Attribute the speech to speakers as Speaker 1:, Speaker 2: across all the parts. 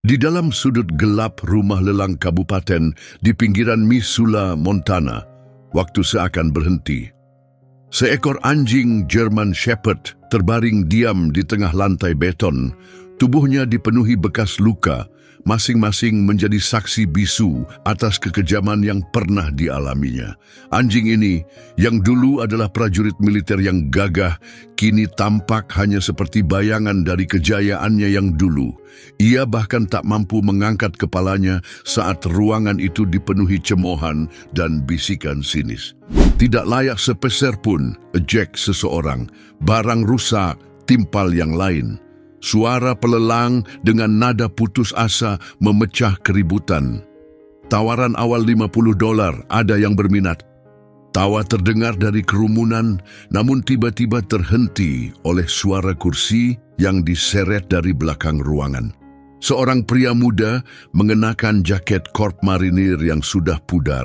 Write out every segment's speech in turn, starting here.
Speaker 1: Di dalam sudut gelap rumah lelang kabupaten di pinggiran Missoula, Montana, waktu seakan berhenti. Seekor anjing German Shepherd terbaring diam di tengah lantai beton. Tubuhnya dipenuhi bekas luka, masing-masing menjadi saksi bisu atas kekejaman yang pernah dialaminya. Anjing ini, yang dulu adalah prajurit militer yang gagah, kini tampak hanya seperti bayangan dari kejayaannya yang dulu. Ia bahkan tak mampu mengangkat kepalanya saat ruangan itu dipenuhi cemoohan dan bisikan sinis. Tidak layak sepeser pun, ejek seseorang, barang rusak, timpal yang lain. Suara pelelang dengan nada putus asa memecah keributan. Tawaran awal $50, ada yang berminat. Tawa terdengar dari kerumunan, namun tiba-tiba terhenti oleh suara kursi yang diseret dari belakang ruangan. Seorang pria muda mengenakan jaket korp marinir yang sudah pudar,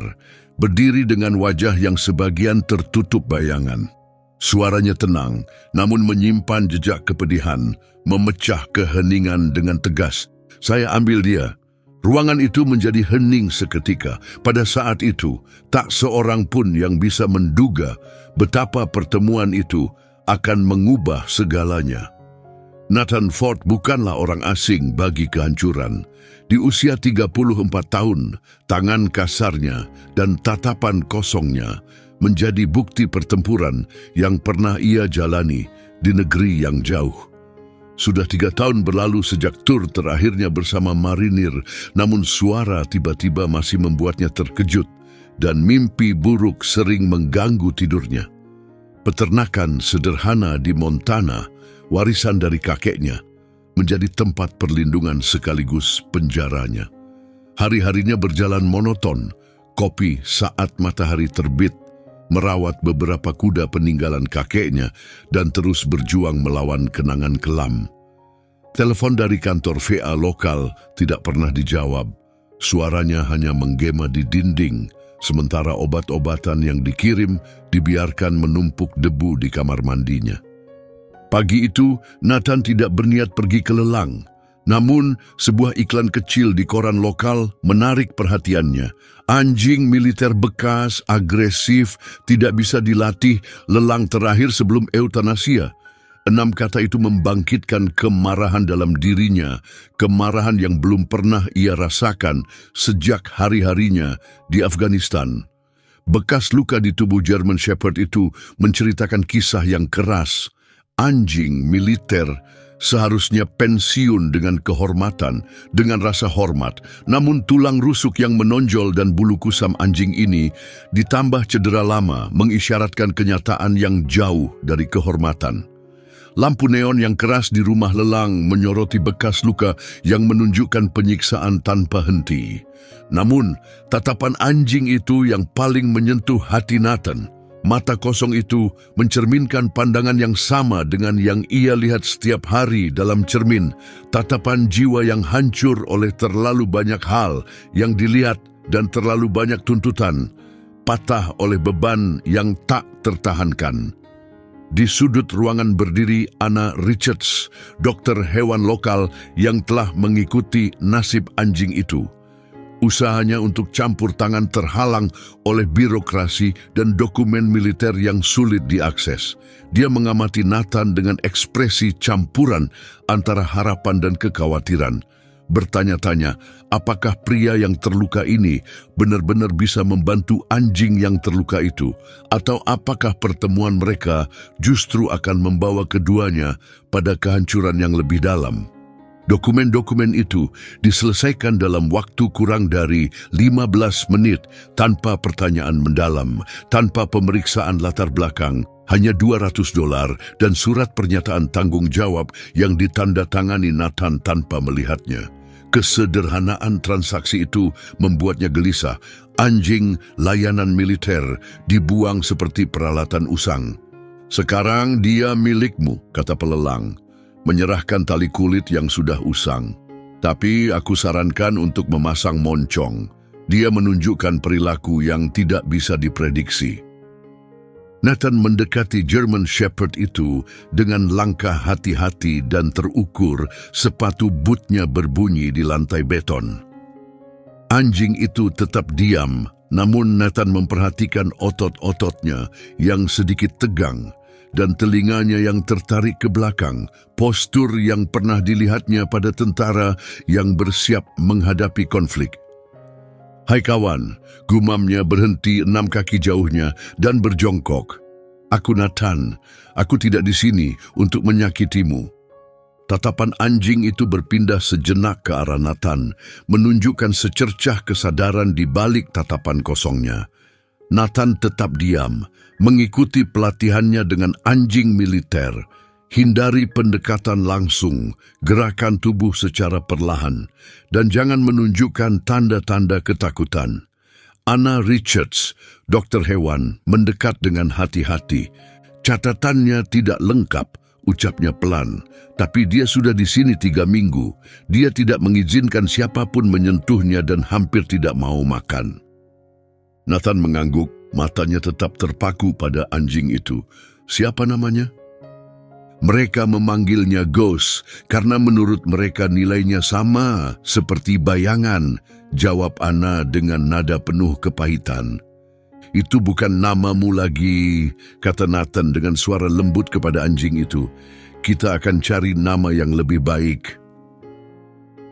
Speaker 1: berdiri dengan wajah yang sebagian tertutup bayangan. Suaranya tenang, namun menyimpan jejak kepedihan, memecah keheningan dengan tegas. Saya ambil dia. Ruangan itu menjadi hening seketika. Pada saat itu, tak seorang pun yang bisa menduga betapa pertemuan itu akan mengubah segalanya. Nathan Ford bukanlah orang asing bagi kehancuran. Di usia 34 tahun, tangan kasarnya dan tatapan kosongnya menjadi bukti pertempuran yang pernah ia jalani di negeri yang jauh. Sudah 3 tahun berlalu sejak tur terakhirnya bersama marinir, namun suara tiba-tiba masih membuatnya terkejut dan mimpi buruk sering mengganggu tidurnya. Peternakan sederhana di Montana, warisan dari kakeknya, menjadi tempat perlindungan sekaligus penjaranya. Hari-harinya berjalan monoton, kopi saat matahari terbit, merawat beberapa kuda peninggalan kakeknya, dan terus berjuang melawan kenangan kelam. Telepon dari kantor VA lokal tidak pernah dijawab. Suaranya hanya menggema di dinding, sementara obat-obatan yang dikirim dibiarkan menumpuk debu di kamar mandinya. Pagi itu, Nathan tidak berniat pergi ke lelang. Namun, sebuah iklan kecil di koran lokal menarik perhatiannya. Anjing militer bekas, agresif, tidak bisa dilatih, lelang terakhir sebelum eutanasia. 6 kata itu membangkitkan kemarahan dalam dirinya, kemarahan yang belum pernah ia rasakan sejak hari-harinya di Afghanistan. Bekas luka di tubuh German Shepherd itu menceritakan kisah yang keras. Anjing militer seharusnya pensiun dengan kehormatan, dengan rasa hormat. Namun tulang rusuk yang menonjol dan bulu kusam anjing ini ditambah cedera lama mengisyaratkan kenyataan yang jauh dari kehormatan. Lampu neon yang keras di rumah lelang menyoroti bekas luka yang menunjukkan penyiksaan tanpa henti. Namun, tatapan anjing itu yang paling menyentuh hati Nathan. Mata kosong itu mencerminkan pandangan yang sama dengan yang ia lihat setiap hari dalam cermin. Tatapan jiwa yang hancur oleh terlalu banyak hal yang dilihat dan terlalu banyak tuntutan. Patah oleh beban yang tak tertahankan. Di sudut ruangan berdiri Anna Richards, dokter hewan lokal yang telah mengikuti nasib anjing itu. Usahanya untuk campur tangan terhalang oleh birokrasi dan dokumen militer yang sulit diakses. Dia mengamati Nathan dengan ekspresi campuran antara harapan dan kekhawatiran. Bertanya-tanya, apakah pria yang terluka ini benar-benar bisa membantu anjing yang terluka itu? Atau apakah pertemuan mereka justru akan membawa keduanya pada kehancuran yang lebih dalam? Dokumen-dokumen itu diselesaikan dalam waktu kurang dari 15 menit tanpa pertanyaan mendalam, tanpa pemeriksaan latar belakang, hanya $200 dan surat pernyataan tanggung jawab yang ditandatangani Nathan tanpa melihatnya. Kesederhanaan transaksi itu membuatnya gelisah. Anjing layanan militer dibuang seperti peralatan usang. "Sekarang dia milikmu," kata pelelang, menyerahkan tali kulit yang sudah usang. "Tapi aku sarankan untuk memasang moncong. Dia menunjukkan perilaku yang tidak bisa diprediksi." Nathan mendekati German Shepherd itu dengan langkah hati-hati dan terukur, sepatu bootnya berbunyi di lantai beton. Anjing itu tetap diam, namun Nathan memperhatikan otot-ototnya yang sedikit tegang dan telinganya yang tertarik ke belakang, postur yang pernah dilihatnya pada tentara yang bersiap menghadapi konflik. "Hai kawan," gumamnya berhenti 6 kaki jauhnya dan berjongkok. "Aku Nathan, aku tidak di sini untuk menyakitimu." Tatapan anjing itu berpindah sejenak ke arah Nathan, menunjukkan secercah kesadaran di balik tatapan kosongnya. Nathan tetap diam, mengikuti pelatihannya dengan anjing militer. Hindari pendekatan langsung, gerakan tubuh secara perlahan, dan jangan menunjukkan tanda-tanda ketakutan. Anna Richards, dokter hewan, mendekat dengan hati-hati. "Catatannya tidak lengkap," ucapnya pelan, "tapi dia sudah di sini 3 minggu. Dia tidak mengizinkan siapapun menyentuhnya dan hampir tidak mau makan." Nathan mengangguk, matanya tetap terpaku pada anjing itu. "Siapa namanya?" "Mereka memanggilnya Ghost karena menurut mereka nilainya sama seperti bayangan," jawab Anna dengan nada penuh kepahitan. "Itu bukan namamu lagi," kata Nathan dengan suara lembut kepada anjing itu. "Kita akan cari nama yang lebih baik."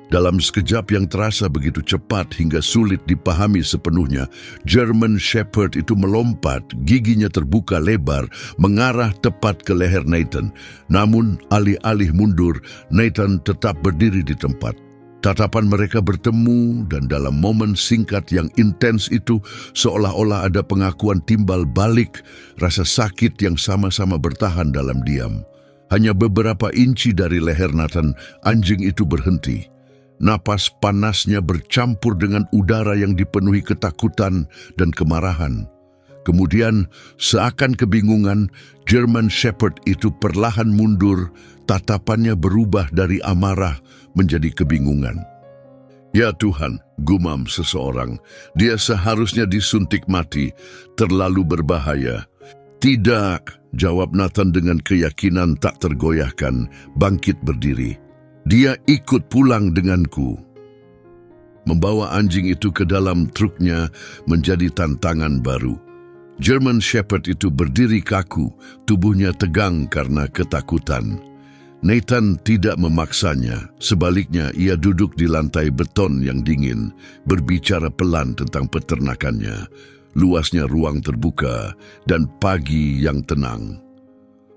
Speaker 1: Dalam sekejap yang terasa begitu cepat hingga sulit dipahami sepenuhnya, German Shepherd itu melompat, giginya terbuka lebar, mengarah tepat ke leher Nathan. Namun, alih-alih mundur, Nathan tetap berdiri di tempat. Tatapan mereka bertemu dan dalam momen singkat yang intens itu, seolah-olah ada pengakuan timbal balik, rasa sakit yang sama-sama bertahan dalam diam. Hanya beberapa inci dari leher Nathan, anjing itu berhenti. Napas panasnya bercampur dengan udara yang dipenuhi ketakutan dan kemarahan. Kemudian, seakan kebingungan, German Shepherd itu perlahan mundur, tatapannya berubah dari amarah menjadi kebingungan. "Ya Tuhan," gumam seseorang, "dia seharusnya disuntik mati, terlalu berbahaya." "Tidak," jawab Nathan dengan keyakinan tak tergoyahkan, bangkit berdiri. "Dia ikut pulang denganku." Membawa anjing itu ke dalam truknya menjadi tantangan baru. German Shepherd itu berdiri kaku, tubuhnya tegang karena ketakutan. Nathan tidak memaksanya, sebaliknya ia duduk di lantai beton yang dingin, berbicara pelan tentang peternakannya, luasnya ruang terbuka, dan pagi yang tenang.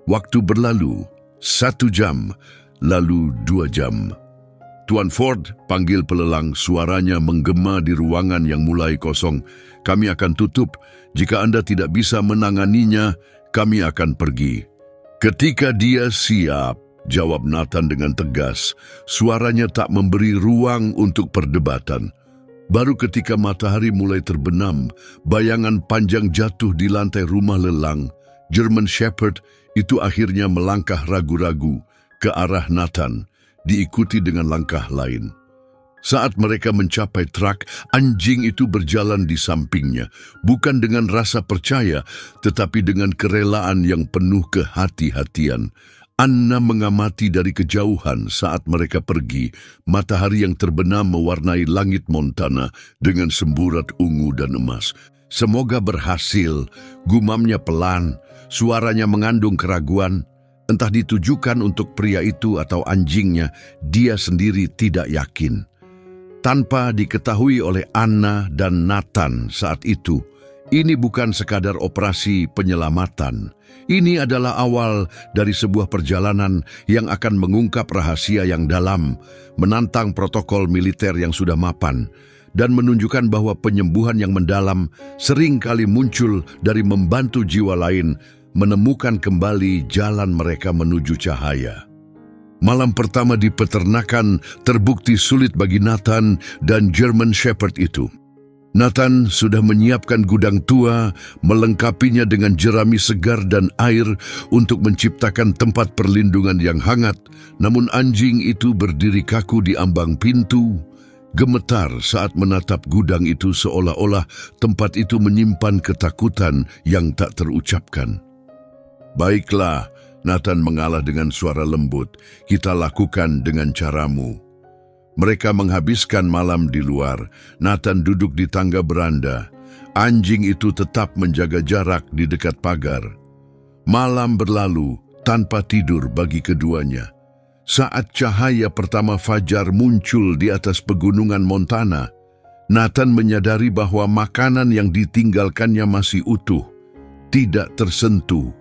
Speaker 1: Waktu berlalu, 1 jam, lalu 2 jam. "Tuan Ford," panggil pelelang, suaranya menggema di ruangan yang mulai kosong. "Kami akan tutup. Jika Anda tidak bisa menanganinya, kami akan pergi." "Ketika dia siap," jawab Nathan dengan tegas. Suaranya tak memberi ruang untuk perdebatan. Baru ketika matahari mulai terbenam, bayangan panjang jatuh di lantai rumah lelang, German Shepherd itu akhirnya melangkah ragu-ragu ke arah Nathan, diikuti dengan langkah lain. Saat mereka mencapai truk, anjing itu berjalan di sampingnya, bukan dengan rasa percaya, tetapi dengan kerelaan yang penuh kehati-hatian. Anna mengamati dari kejauhan saat mereka pergi. Matahari yang terbenam mewarnai langit Montana dengan semburat ungu dan emas. "Semoga berhasil," gumamnya pelan, suaranya mengandung keraguan. Entah ditujukan untuk pria itu atau anjingnya, dia sendiri tidak yakin. Tanpa diketahui oleh Anna dan Nathan saat itu, ini bukan sekadar operasi penyelamatan. Ini adalah awal dari sebuah perjalanan yang akan mengungkap rahasia yang dalam, menantang protokol militer yang sudah mapan, dan menunjukkan bahwa penyembuhan yang mendalam sering kali muncul dari membantu jiwa lain menemukan kembali jalan mereka menuju cahaya. Malam pertama di peternakan terbukti sulit bagi Nathan dan German Shepherd itu. Nathan sudah menyiapkan gudang tua, melengkapinya dengan jerami segar dan air untuk menciptakan tempat perlindungan yang hangat, namun anjing itu berdiri kaku di ambang pintu, gemetar saat menatap gudang itu seolah-olah tempat itu menyimpan ketakutan yang tak terucapkan. "Baiklah," Nathan mengalah dengan suara lembut, "kita lakukan dengan caramu." Mereka menghabiskan malam di luar. Nathan duduk di tangga beranda. Anjing itu tetap menjaga jarak di dekat pagar. Malam berlalu tanpa tidur bagi keduanya. Saat cahaya pertama fajar muncul di atas pegunungan Montana, Nathan menyadari bahwa makanan yang ditinggalkannya masih utuh, tidak tersentuh.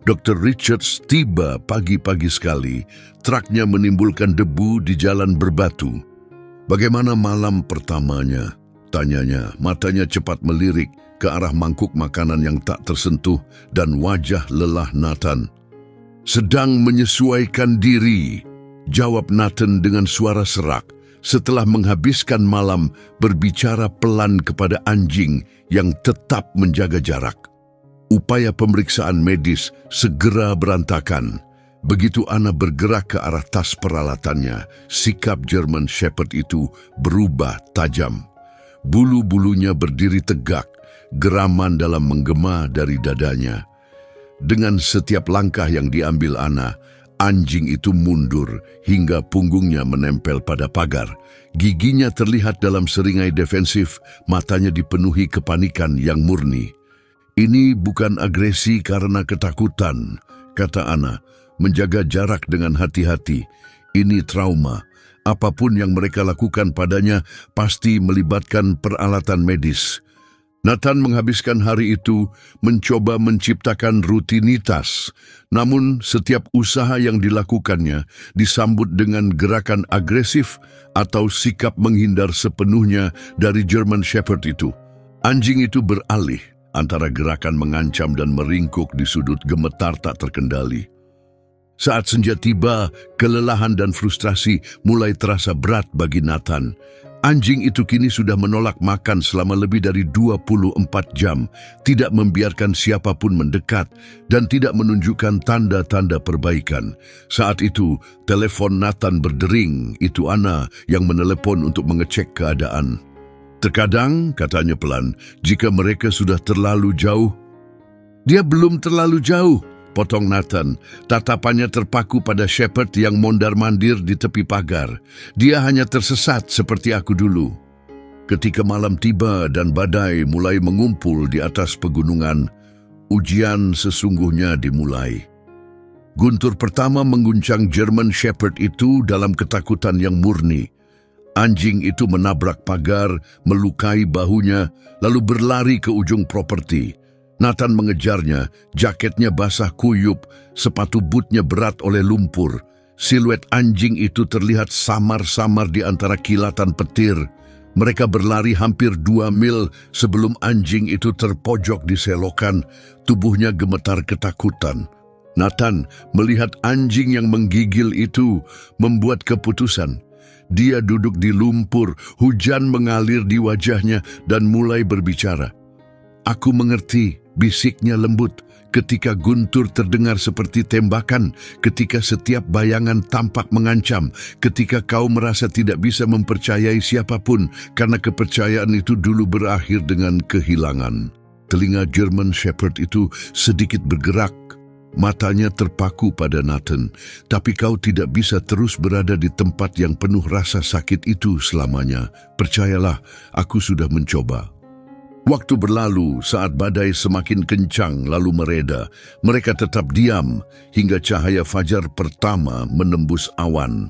Speaker 1: Dr. Richards tiba pagi-pagi sekali. Truknya menimbulkan debu di jalan berbatu. "Bagaimana malam pertamanya?" tanyanya. Matanya cepat melirik ke arah mangkuk makanan yang tak tersentuh dan wajah lelah Nathan. "Sedang menyesuaikan diri," jawab Nathan dengan suara serak, setelah menghabiskan malam berbicara pelan kepada anjing yang tetap menjaga jarak. Upaya pemeriksaan medis segera berantakan. Begitu Anna bergerak ke arah tas peralatannya, sikap German Shepherd itu berubah tajam. Bulu-bulunya berdiri tegak, geraman dalam menggema dari dadanya. Dengan setiap langkah yang diambil Anna, anjing itu mundur hingga punggungnya menempel pada pagar. Giginya terlihat dalam seringai defensif, matanya dipenuhi kepanikan yang murni. "Ini bukan agresi karena ketakutan," kata Anna, menjaga jarak dengan hati-hati. "Ini trauma. Apapun yang mereka lakukan padanya pasti melibatkan peralatan medis." Nathan menghabiskan hari itu mencoba menciptakan rutinitas, namun setiap usaha yang dilakukannya disambut dengan gerakan agresif atau sikap menghindar sepenuhnya dari German Shepherd itu. Anjing itu beralih antara gerakan mengancam dan meringkuk di sudut, gemetar tak terkendali. Saat senja tiba, kelelahan dan frustrasi mulai terasa berat bagi Nathan. Anjing itu kini sudah menolak makan selama lebih dari 24 jam, tidak membiarkan siapapun mendekat, dan tidak menunjukkan tanda-tanda perbaikan. Saat itu, telepon Nathan berdering. Itu Anna yang menelepon untuk mengecek keadaan. "Terkadang," katanya pelan, "jika mereka sudah terlalu jauh." "Dia belum terlalu jauh," potong Nathan. Tatapannya terpaku pada Shepherd yang mondar-mandir di tepi pagar. "Dia hanya tersesat seperti aku dulu." Ketika malam tiba dan badai mulai mengumpul di atas pegunungan, ujian sesungguhnya dimulai. Guntur pertama mengguncang German Shepherd itu dalam ketakutan yang murni. Anjing itu menabrak pagar, melukai bahunya, lalu berlari ke ujung properti. Nathan mengejarnya, jaketnya basah kuyup, sepatu bootnya berat oleh lumpur. Siluet anjing itu terlihat samar-samar di antara kilatan petir. Mereka berlari hampir 2 mil sebelum anjing itu terpojok di selokan, tubuhnya gemetar ketakutan. Nathan melihat anjing yang menggigil itu membuat keputusan. Dia duduk di lumpur, hujan mengalir di wajahnya dan mulai berbicara. "Aku mengerti," bisiknya lembut, "ketika guntur terdengar seperti tembakan, ketika setiap bayangan tampak mengancam, ketika kau merasa tidak bisa mempercayai siapapun karena kepercayaan itu dulu berakhir dengan kehilangan." Telinga German Shepherd itu sedikit bergerak. Matanya terpaku pada Nathan. "Tapi kau tidak bisa terus berada di tempat yang penuh rasa sakit itu selamanya. Percayalah, aku sudah mencoba." Waktu berlalu saat badai semakin kencang lalu mereda. Mereka tetap diam hingga cahaya fajar pertama menembus awan.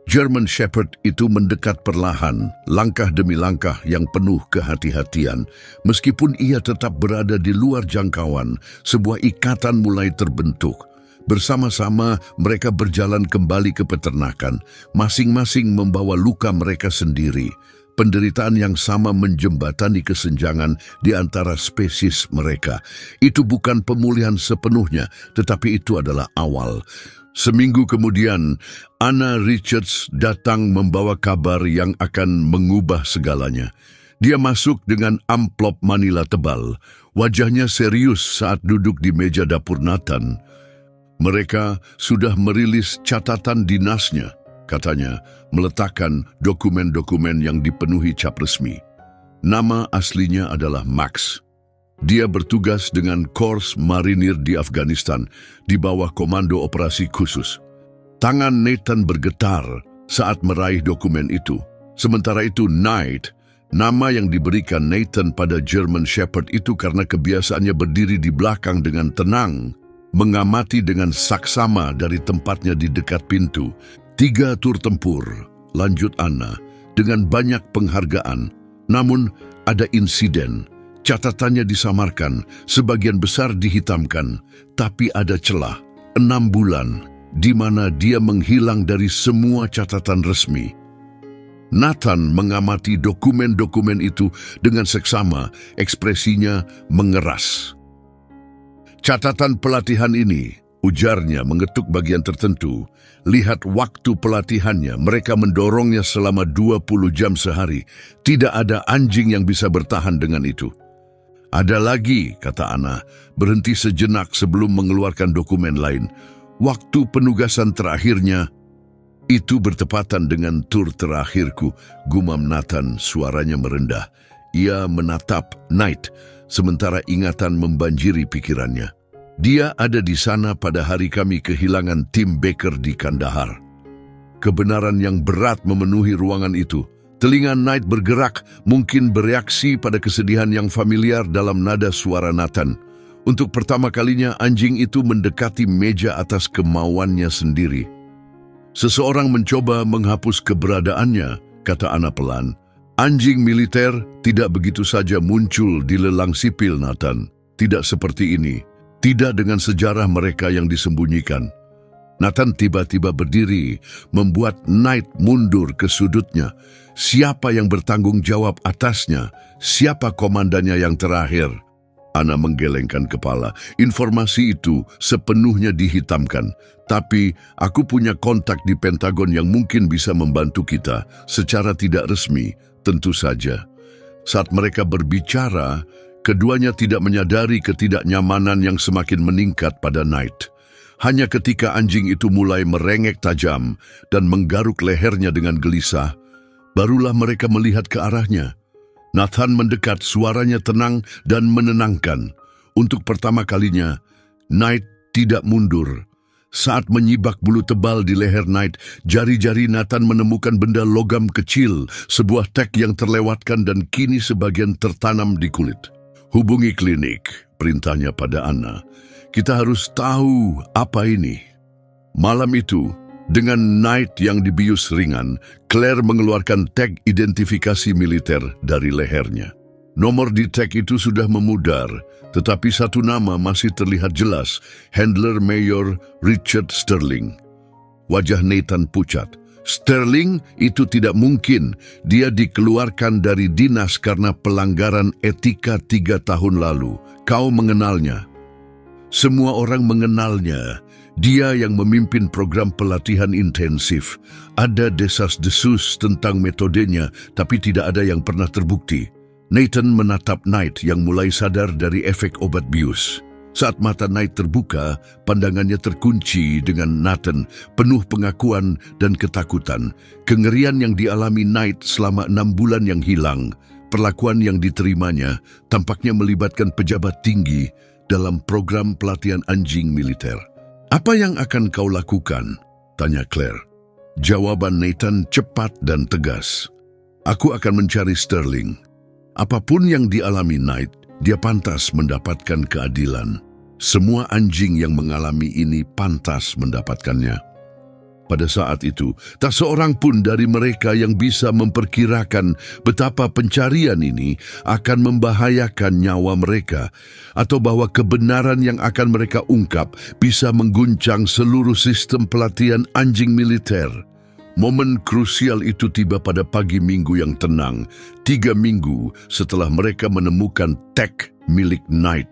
Speaker 1: German Shepherd itu mendekat perlahan, langkah demi langkah yang penuh kehati-hatian. Meskipun ia tetap berada di luar jangkauan, sebuah ikatan mulai terbentuk. Bersama-sama mereka berjalan kembali ke peternakan, masing-masing membawa luka mereka sendiri. Penderitaan yang sama menjembatani kesenjangan di antara spesies mereka. Itu bukan pemulihan sepenuhnya, tetapi itu adalah awal. Seminggu kemudian, Anna Richards datang membawa kabar yang akan mengubah segalanya. Dia masuk dengan amplop manila tebal. Wajahnya serius saat duduk di meja dapur Nathan. Mereka sudah merilis catatan dinasnya. katanya, meletakkan dokumen-dokumen yang dipenuhi cap resmi. Nama aslinya adalah Max. Dia bertugas dengan Korps Marinir di Afghanistan di bawah Komando Operasi Khusus. Tangan Nathan bergetar saat meraih dokumen itu. Sementara itu Knight, nama yang diberikan Nathan pada German Shepherd itu karena kebiasaannya berdiri di belakang dengan tenang, mengamati dengan saksama dari tempatnya di dekat pintu. 3 tur tempur, lanjut Anna, dengan banyak penghargaan. Namun ada insiden, catatannya disamarkan, sebagian besar dihitamkan, tapi ada celah, 6 bulan, di mana dia menghilang dari semua catatan resmi. Nathan mengamati dokumen-dokumen itu dengan seksama, ekspresinya mengeras. Catatan pelatihan ini, ujarnya mengetuk bagian tertentu. Lihat waktu pelatihannya, mereka mendorongnya selama 20 jam sehari. Tidak ada anjing yang bisa bertahan dengan itu. Ada lagi, kata Anna, berhenti sejenak sebelum mengeluarkan dokumen lain. Waktu penugasan terakhirnya, itu bertepatan dengan tur terakhirku, gumam Nathan, suaranya merendah. Ia menatap Knight, sementara ingatan membanjiri pikirannya. Dia ada di sana pada hari kami kehilangan tim Baker di Kandahar. Kebenaran yang berat memenuhi ruangan itu. Telinga Knight bergerak, mungkin bereaksi pada kesedihan yang familiar dalam nada suara Nathan. Untuk pertama kalinya anjing itu mendekati meja atas kemauannya sendiri. Seseorang mencoba menghapus keberadaannya, kata Anna pelan. Anjing militer tidak begitu saja muncul di lelang sipil, Nathan. Tidak seperti ini. Tidak dengan sejarah mereka yang disembunyikan. Nathan tiba-tiba berdiri, membuat Knight mundur ke sudutnya. Siapa yang bertanggung jawab atasnya? Siapa komandannya yang terakhir? Anna menggelengkan kepala. Informasi itu sepenuhnya dihitamkan. Tapi aku punya kontak di Pentagon yang mungkin bisa membantu kita secara tidak resmi, tentu saja. Saat mereka berbicara, keduanya tidak menyadari ketidaknyamanan yang semakin meningkat pada Knight. Hanya ketika anjing itu mulai merengek tajam dan menggaruk lehernya dengan gelisah, barulah mereka melihat ke arahnya. Nathan mendekat, suaranya tenang dan menenangkan. Untuk pertama kalinya, Knight tidak mundur. Saat menyibak bulu tebal di leher Knight, jari-jari Nathan menemukan benda logam kecil, sebuah tag yang terlewatkan dan kini sebagian tertanam di kulit. Hubungi klinik, perintahnya pada Anna. Kita harus tahu apa ini. Malam itu, dengan Knight yang dibius ringan, Claire mengeluarkan tag identifikasi militer dari lehernya. Nomor di tag itu sudah memudar, tetapi satu nama masih terlihat jelas, Handler Mayor Richard Sterling. Wajah Nathan pucat. Sterling itu tidak mungkin. Dia dikeluarkan dari dinas karena pelanggaran etika 3 tahun lalu. Kau mengenalnya. Semua orang mengenalnya. Dia yang memimpin program pelatihan intensif. Ada desas-desus tentang metodenya, tapi tidak ada yang pernah terbukti. Nathan menatap Knight yang mulai sadar dari efek obat bius. Saat mata Knight terbuka, pandangannya terkunci dengan Nathan, penuh pengakuan dan ketakutan. Kengerian yang dialami Knight selama 6 bulan yang hilang, perlakuan yang diterimanya, tampaknya melibatkan pejabat tinggi dalam program pelatihan anjing militer. Apa yang akan kau lakukan? Tanya Claire. Jawaban Nathan cepat dan tegas. Aku akan mencari Sterling. Apapun yang dialami Knight, dia pantas mendapatkan keadilan. Semua anjing yang mengalami ini pantas mendapatkannya. Pada saat itu, tak seorang pun dari mereka yang bisa memperkirakan betapa pencarian ini akan membahayakan nyawa mereka, atau bahwa kebenaran yang akan mereka ungkap bisa mengguncang seluruh sistem pelatihan anjing militer. Momen krusial itu tiba pada pagi Minggu yang tenang, 3 minggu setelah mereka menemukan tag milik Knight.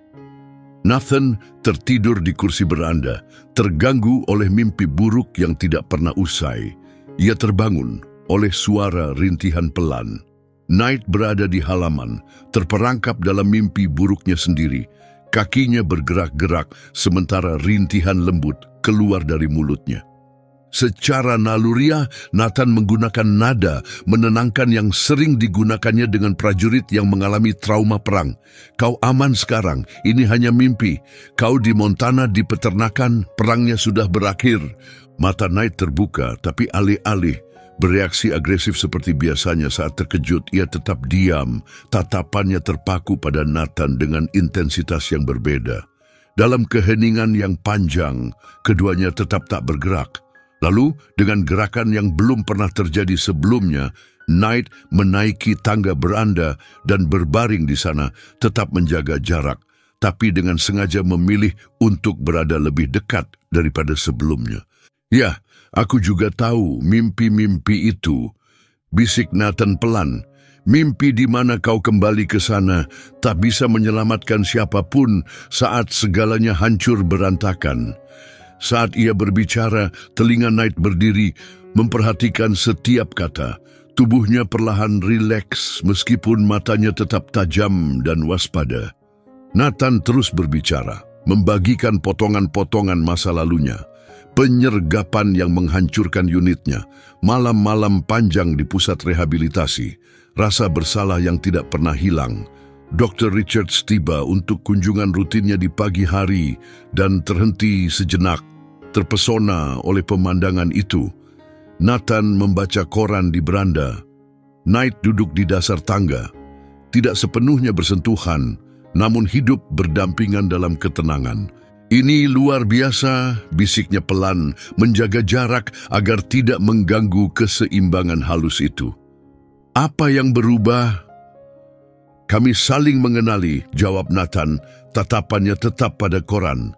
Speaker 1: Nathan tertidur di kursi beranda, terganggu oleh mimpi buruk yang tidak pernah usai. Ia terbangun oleh suara rintihan pelan. Knight berada di halaman, terperangkap dalam mimpi buruknya sendiri. Kakinya bergerak-gerak sementara rintihan lembut keluar dari mulutnya. Secara naluriah, Nathan menggunakan nada menenangkan yang sering digunakannya dengan prajurit yang mengalami trauma perang. Kau aman sekarang, ini hanya mimpi. Kau di Montana di peternakan, perangnya sudah berakhir. Mata Knight terbuka, tapi alih-alih bereaksi agresif seperti biasanya saat terkejut, ia tetap diam. Tatapannya terpaku pada Nathan dengan intensitas yang berbeda. Dalam keheningan yang panjang, keduanya tetap tak bergerak. Lalu, dengan gerakan yang belum pernah terjadi sebelumnya, Knight menaiki tangga beranda dan berbaring di sana, tetap menjaga jarak, tapi dengan sengaja memilih untuk berada lebih dekat daripada sebelumnya. Ya, aku juga tahu mimpi-mimpi itu, bisik Nathan pelan. Mimpi di mana kau kembali ke sana tak bisa menyelamatkan siapapun saat segalanya hancur berantakan. Saat ia berbicara, telinga Knight berdiri, memperhatikan setiap kata. Tubuhnya perlahan rileks meskipun matanya tetap tajam dan waspada. Nathan terus berbicara, membagikan potongan-potongan masa lalunya. Penyergapan yang menghancurkan unitnya, malam-malam panjang di pusat rehabilitasi, rasa bersalah yang tidak pernah hilang. Dr. Richards tiba untuk kunjungan rutinnya di pagi hari dan terhenti sejenak, terpesona oleh pemandangan itu. Nathan membaca koran di beranda. Knight duduk di dasar tangga, tidak sepenuhnya bersentuhan, namun hidup berdampingan dalam ketenangan. Ini luar biasa, bisiknya pelan, menjaga jarak agar tidak mengganggu keseimbangan halus itu. Apa yang berubah? Kami saling mengenali, jawab Nathan, tatapannya tetap pada koran.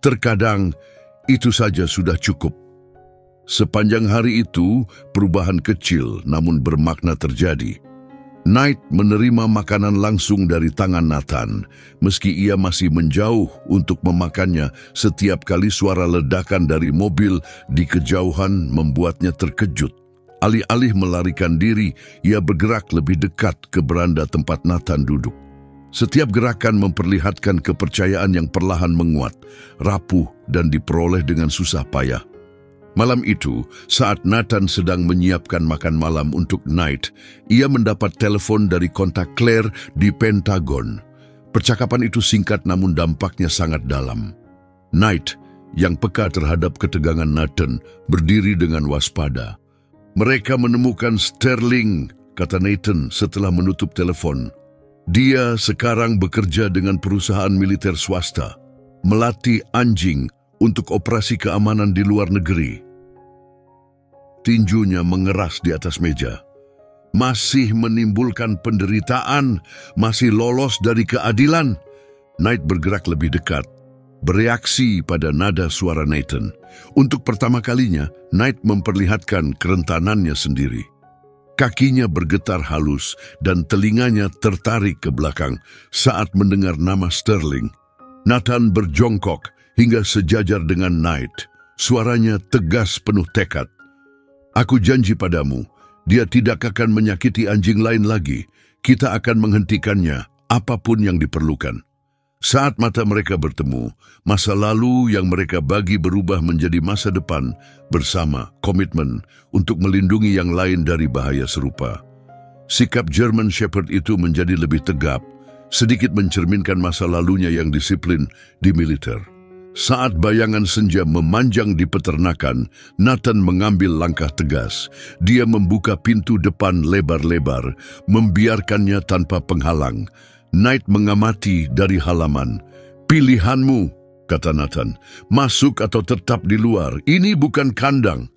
Speaker 1: Terkadang, itu saja sudah cukup. Sepanjang hari itu, perubahan kecil namun bermakna terjadi. Knight menerima makanan langsung dari tangan Nathan, meski ia masih menjauh untuk memakannya. Setiap kali suara ledakan dari mobil di kejauhan membuatnya terkejut. Alih-alih melarikan diri, ia bergerak lebih dekat ke beranda tempat Nathan duduk. Setiap gerakan memperlihatkan kepercayaan yang perlahan menguat, rapuh dan diperoleh dengan susah payah. Malam itu, saat Nathan sedang menyiapkan makan malam untuk Knight, ia mendapat telepon dari kontak Claire di Pentagon. Percakapan itu singkat namun dampaknya sangat dalam. Knight, yang peka terhadap ketegangan Nathan, berdiri dengan waspada. Mereka menemukan Sterling, kata Nathan setelah menutup telepon. Dia sekarang bekerja dengan perusahaan militer swasta, melatih anjing untuk operasi keamanan di luar negeri. Tinjunya mengeras di atas meja. Masih menimbulkan penderitaan, masih lolos dari keadilan. Knight bergerak lebih dekat, bereaksi pada nada suara Nathan. Untuk pertama kalinya, Knight memperlihatkan kerentanannya sendiri. Kakinya bergetar halus dan telinganya tertarik ke belakang saat mendengar nama Sterling. Nathan berjongkok hingga sejajar dengan Knight. Suaranya tegas penuh tekad. Aku janji padamu, dia tidak akan menyakiti anjing lain lagi. Kita akan menghentikannya, apapun yang diperlukan. Saat mata mereka bertemu, masa lalu yang mereka bagi berubah menjadi masa depan bersama komitmen untuk melindungi yang lain dari bahaya serupa. Sikap German Shepherd itu menjadi lebih tegap, sedikit mencerminkan masa lalunya yang disiplin di militer. Saat bayangan senja memanjang di peternakan, Nathan mengambil langkah tegas. Dia membuka pintu depan lebar-lebar, membiarkannya tanpa penghalang. Knight mengamati dari halaman. Pilihanmu, kata Nathan. Masuk atau tetap di luar. Ini bukan kandang.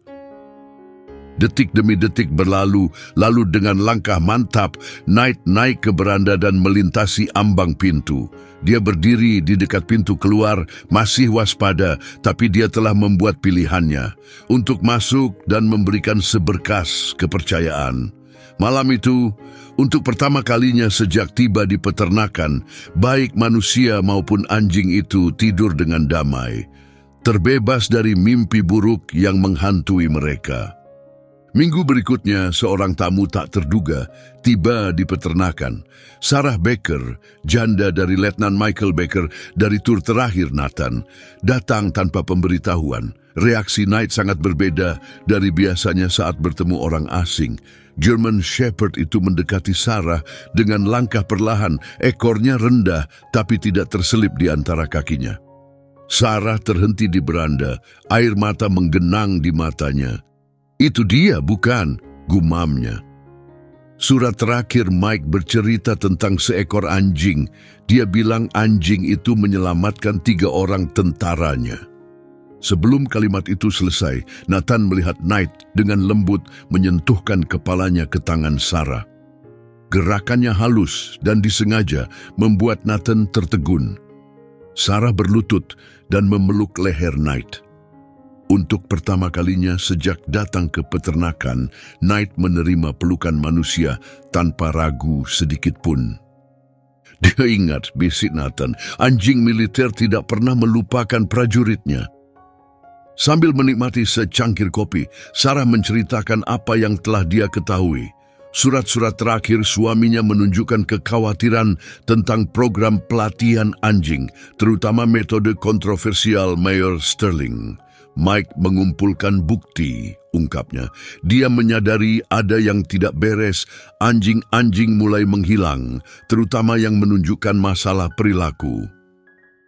Speaker 1: Detik demi detik berlalu, lalu dengan langkah mantap, Knight naik ke beranda dan melintasi ambang pintu. Dia berdiri di dekat pintu keluar, masih waspada, tapi dia telah membuat pilihannya untuk masuk dan memberikan seberkas kepercayaan. Malam itu, untuk pertama kalinya sejak tiba di peternakan, baik manusia maupun anjing itu tidur dengan damai, terbebas dari mimpi buruk yang menghantui mereka. Minggu berikutnya, seorang tamu tak terduga tiba di peternakan. Sarah Baker, janda dari Letnan Michael Baker dari tur terakhir Nathan, datang tanpa pemberitahuan. Reaksi Knight sangat berbeda dari biasanya saat bertemu orang asing. German Shepherd itu mendekati Sarah dengan langkah perlahan, ekornya rendah tapi tidak terselip di antara kakinya. Sarah terhenti di beranda, air mata menggenang di matanya. "Itu dia, bukan?" gumamnya. Surat terakhir Mike bercerita tentang seekor anjing. Dia bilang anjing itu menyelamatkan 3 orang tentaranya. Sebelum kalimat itu selesai, Nathan melihat Knight dengan lembut menyentuhkan kepalanya ke tangan Sarah. Gerakannya halus dan disengaja membuat Nathan tertegun. Sarah berlutut dan memeluk leher Knight. Untuk pertama kalinya sejak datang ke peternakan, Knight menerima pelukan manusia tanpa ragu sedikit pun. Dia ingat, bisik Nathan, anjing militer tidak pernah melupakan prajuritnya. Sambil menikmati secangkir kopi, Sarah menceritakan apa yang telah dia ketahui. Surat-surat terakhir suaminya menunjukkan kekhawatiran tentang program pelatihan anjing, terutama metode kontroversial Mayor Sterling. Mike mengumpulkan bukti, ungkapnya. Dia menyadari ada yang tidak beres, anjing-anjing mulai menghilang, terutama yang menunjukkan masalah perilaku.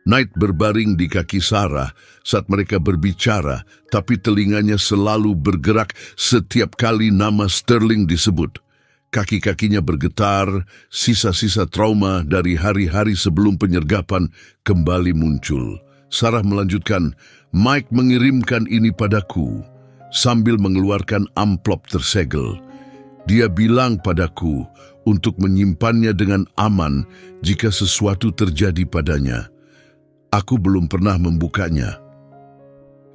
Speaker 1: Knight berbaring di kaki Sarah saat mereka berbicara, tapi telinganya selalu bergerak setiap kali nama Sterling disebut. Kaki-kakinya bergetar, sisa-sisa trauma dari hari-hari sebelum penyergapan kembali muncul. Sarah melanjutkan, "Mike mengirimkan ini padaku sambil mengeluarkan amplop tersegel. Dia bilang padaku untuk menyimpannya dengan aman jika sesuatu terjadi padanya. Aku belum pernah membukanya."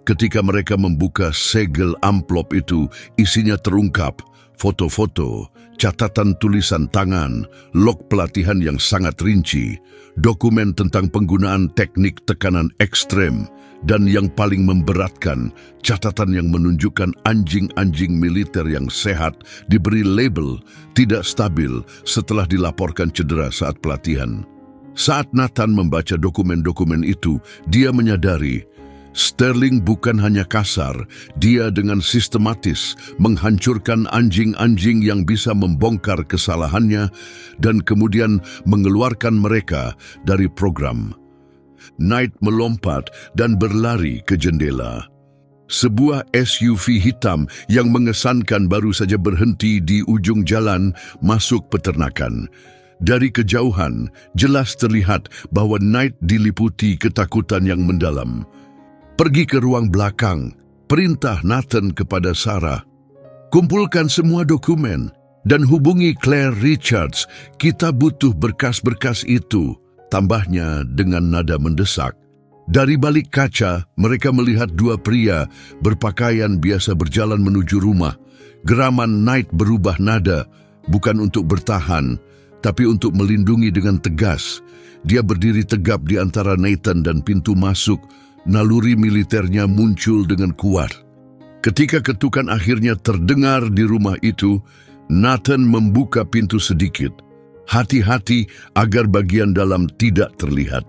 Speaker 1: Ketika mereka membuka segel amplop itu, isinya terungkap foto-foto, catatan tulisan tangan, log pelatihan yang sangat rinci, dokumen tentang penggunaan teknik tekanan ekstrem, dan yang paling memberatkan, catatan yang menunjukkan anjing-anjing militer yang sehat diberi label tidak stabil setelah dilaporkan cedera saat pelatihan. Saat Nathan membaca dokumen-dokumen itu, dia menyadari Sterling bukan hanya kasar, dia dengan sistematis menghancurkan anjing-anjing yang bisa membongkar kesalahannya dan kemudian mengeluarkan mereka dari program. Knight melompat dan berlari ke jendela. Sebuah SUV hitam yang mengesankan baru saja berhenti di ujung jalan masuk peternakan. Dari kejauhan, jelas terlihat bahwa Knight diliputi ketakutan yang mendalam. "Pergi ke ruang belakang," perintah Nathan kepada Sarah. "Kumpulkan semua dokumen dan hubungi Claire Richards. Kita butuh berkas-berkas itu," tambahnya dengan nada mendesak. Dari balik kaca, mereka melihat 2 pria berpakaian biasa berjalan menuju rumah. Geraman Knight berubah nada, bukan untuk bertahan, tapi untuk melindungi dengan tegas. Dia berdiri tegap di antara Nathan dan pintu masuk. Naluri militernya muncul dengan kuat. Ketika ketukan akhirnya terdengar di rumah itu, Nathan membuka pintu sedikit. Hati-hati agar bagian dalam tidak terlihat.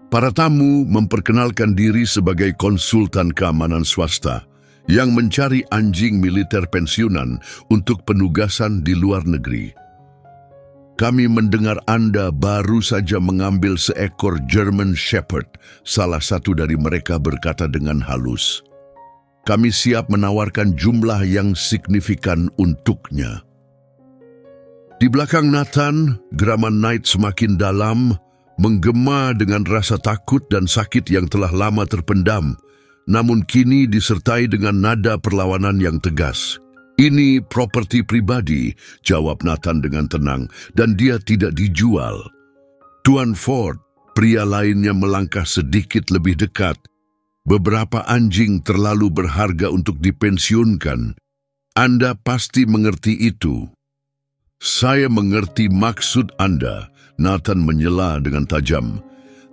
Speaker 1: Para tamu memperkenalkan diri sebagai konsultan keamanan swasta yang mencari anjing militer pensiunan untuk penugasan di luar negeri. "Kami mendengar Anda baru saja mengambil seekor German Shepherd," salah satu dari mereka berkata dengan halus. "Kami siap menawarkan jumlah yang signifikan untuknya." Di belakang Nathan, geraman Knight semakin dalam, menggema dengan rasa takut dan sakit yang telah lama terpendam, namun kini disertai dengan nada perlawanan yang tegas. "Ini properti pribadi," jawab Nathan dengan tenang, "dan dia tidak dijual." Tuan Ford, pria lainnya melangkah sedikit lebih dekat. "Beberapa anjing terlalu berharga untuk dipensiunkan. Anda pasti mengerti itu." "Saya mengerti maksud Anda," Nathan menyela dengan tajam.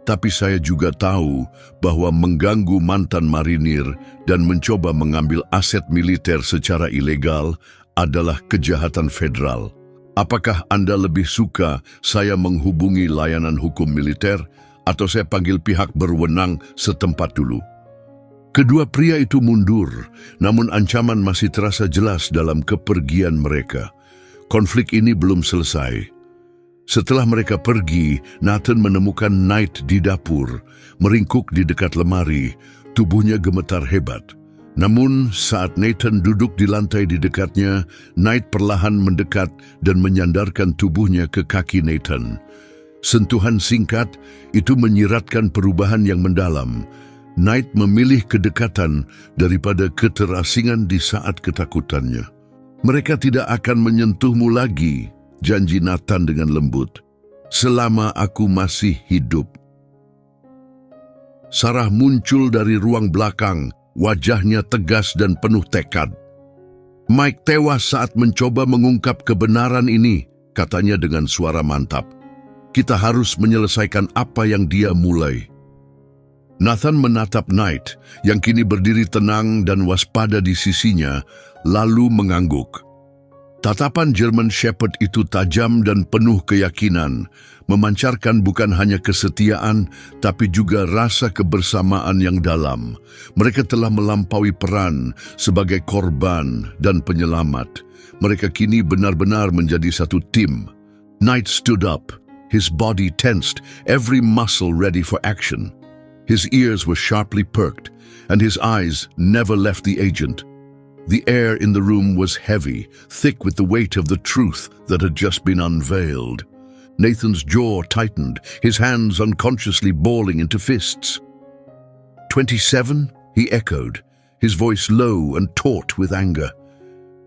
Speaker 1: "Tapi saya juga tahu bahwa mengganggu mantan marinir dan mencoba mengambil aset militer secara ilegal adalah kejahatan federal. Apakah Anda lebih suka saya menghubungi layanan hukum militer atau saya panggil pihak berwenang setempat dulu?" Kedua pria itu mundur, namun ancaman masih terasa jelas dalam kepergian mereka. Konflik ini belum selesai. Setelah mereka pergi, Nathan menemukan Knight di dapur, meringkuk di dekat lemari, tubuhnya gemetar hebat. Namun, saat Nathan duduk di lantai di dekatnya, Knight perlahan mendekat dan menyandarkan tubuhnya ke kaki Nathan. Sentuhan singkat itu menyiratkan perubahan yang mendalam. Knight memilih kedekatan daripada keterasingan di saat ketakutannya. Mereka tidak akan menyentuhmu lagi, janji Nathan dengan lembut, selama aku masih hidup. Sarah muncul dari ruang belakang, wajahnya tegas dan penuh tekad. Mike tewas saat mencoba mengungkap kebenaran ini, katanya dengan suara mantap. Kita harus menyelesaikan apa yang dia mulai. Nathan menatap Knight, yang kini berdiri tenang dan waspada di sisinya, lalu mengangguk. Tatapan German Shepherd itu tajam dan penuh keyakinan, memancarkan bukan hanya kesetiaan, tapi juga rasa kebersamaan yang dalam. Mereka telah melampaui peran sebagai korban dan penyelamat. Mereka kini benar-benar menjadi satu tim. Knight stood up, his body tensed, every muscle ready for action. His ears were sharply perked, and his eyes never left the agent. The air in the room was heavy, thick with the weight of the truth that had just been unveiled. Nathan's jaw tightened, his hands unconsciously balling into fists. 27? He echoed, his voice low and taut with anger.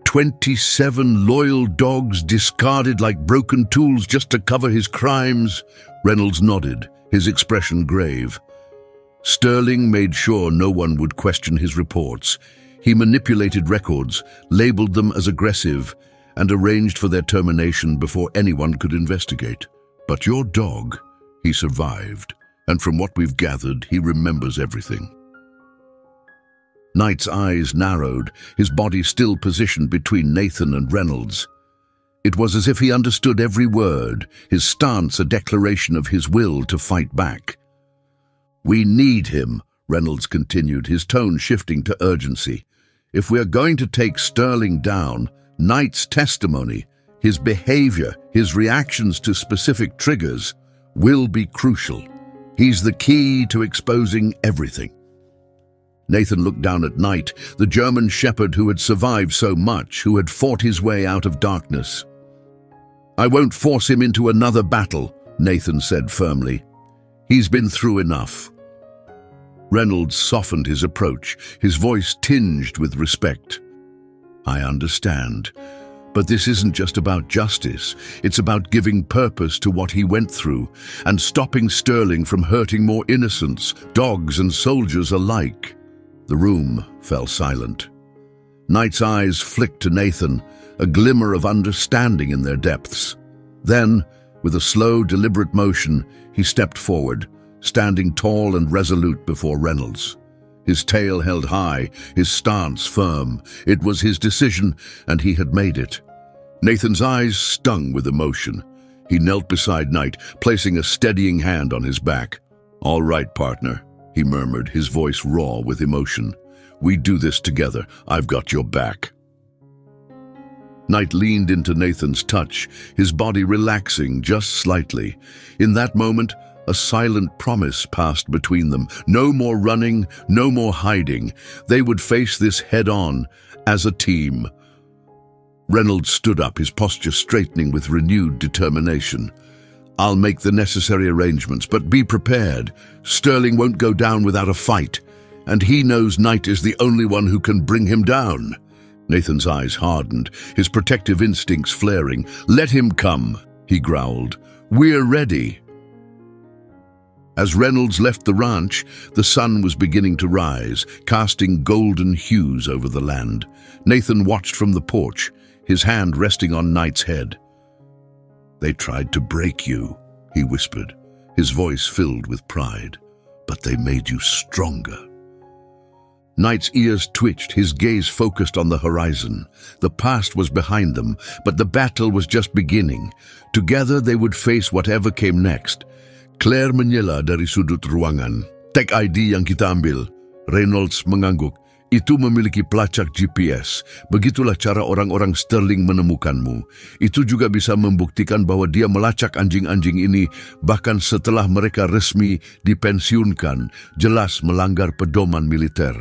Speaker 1: 27 loyal dogs discarded like broken tools just to cover his crimes? Reynolds nodded, his expression grave. Sterling made sure no one would question his reports. He manipulated records, labeled them as aggressive, and arranged for their termination before anyone could investigate. But your dog, he survived, and from what we've gathered, he remembers everything. Knight's eyes narrowed, his body still positioned between Nathan and Reynolds. It was as if he understood every word, his stance a declaration of his will to fight back. We need him, Reynolds continued, his tone shifting to urgency. If we are going to take Sterling down, Knight's testimony, his behavior, his reactions to specific triggers will be crucial. He's the key to exposing everything. Nathan looked down at Knight, the German shepherd who had survived so much, who had fought his way out of darkness. I won't force him into another battle, Nathan said firmly. He's been through enough. Reynolds softened his approach, his voice tinged with respect. I understand, but this isn't just about justice. It's about giving purpose to what he went through and stopping Sterling from hurting more innocents, dogs and soldiers alike. The room fell silent. Knight's eyes flicked to Nathan, a glimmer of understanding in their depths. Then, with a slow, deliberate motion, he stepped forward, standing tall and resolute before Reynolds. His tail held high, his stance firm. It was his decision, and he had made it. Nathan's eyes stung with emotion. He knelt beside Knight, placing a steadying hand on his back. All right, partner, he murmured, his voice raw with emotion. We do this together. I've got your back. Knight leaned into Nathan's touch, his body relaxing just slightly. In that moment, a silent promise passed between them. No more running, no more hiding. They would face this head-on, as a team. Reynolds stood up, his posture straightening with renewed determination. I'll make the necessary arrangements, but be prepared. Sterling won't go down without a fight, and he knows Knight is the only one who can bring him down. Nathan's eyes hardened, his protective instincts flaring. Let him come, he growled. We're ready. As Reynolds left the ranch, the sun was beginning to rise, casting golden hues over the land. Nathan watched from the porch, his hand resting on Knight's head. They tried to break you, he whispered, his voice filled with pride. But they made you stronger. Knight's ears twitched, his gaze focused on the horizon. The past was behind them, but the battle was just beginning. Together they would face whatever came next. Claire menyela dari sudut ruangan. Tag ID yang kita ambil. Reynolds mengangguk. Itu memiliki pelacak GPS. Begitulah cara orang-orang Sterling menemukanmu. Itu juga bisa membuktikan bahwa dia melacak anjing-anjing ini bahkan setelah mereka resmi dipensiunkan, jelas melanggar pedoman militer.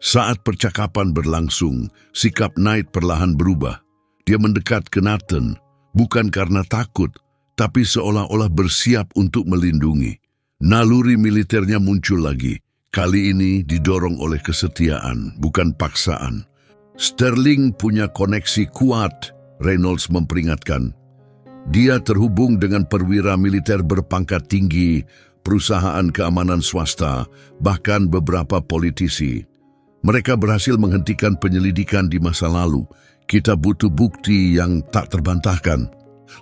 Speaker 1: Saat percakapan berlangsung, sikap Knight perlahan berubah. Dia mendekat ke Nathan, bukan karena takut, tapi seolah-olah bersiap untuk melindungi. Naluri militernya muncul lagi. Kali ini didorong oleh kesetiaan, bukan paksaan. Sterling punya koneksi kuat, Reynolds memperingatkan. Dia terhubung dengan perwira militer berpangkat tinggi, perusahaan keamanan swasta, bahkan beberapa politisi. Mereka berhasil menghentikan penyelidikan di masa lalu. Kita butuh bukti yang tak terbantahkan.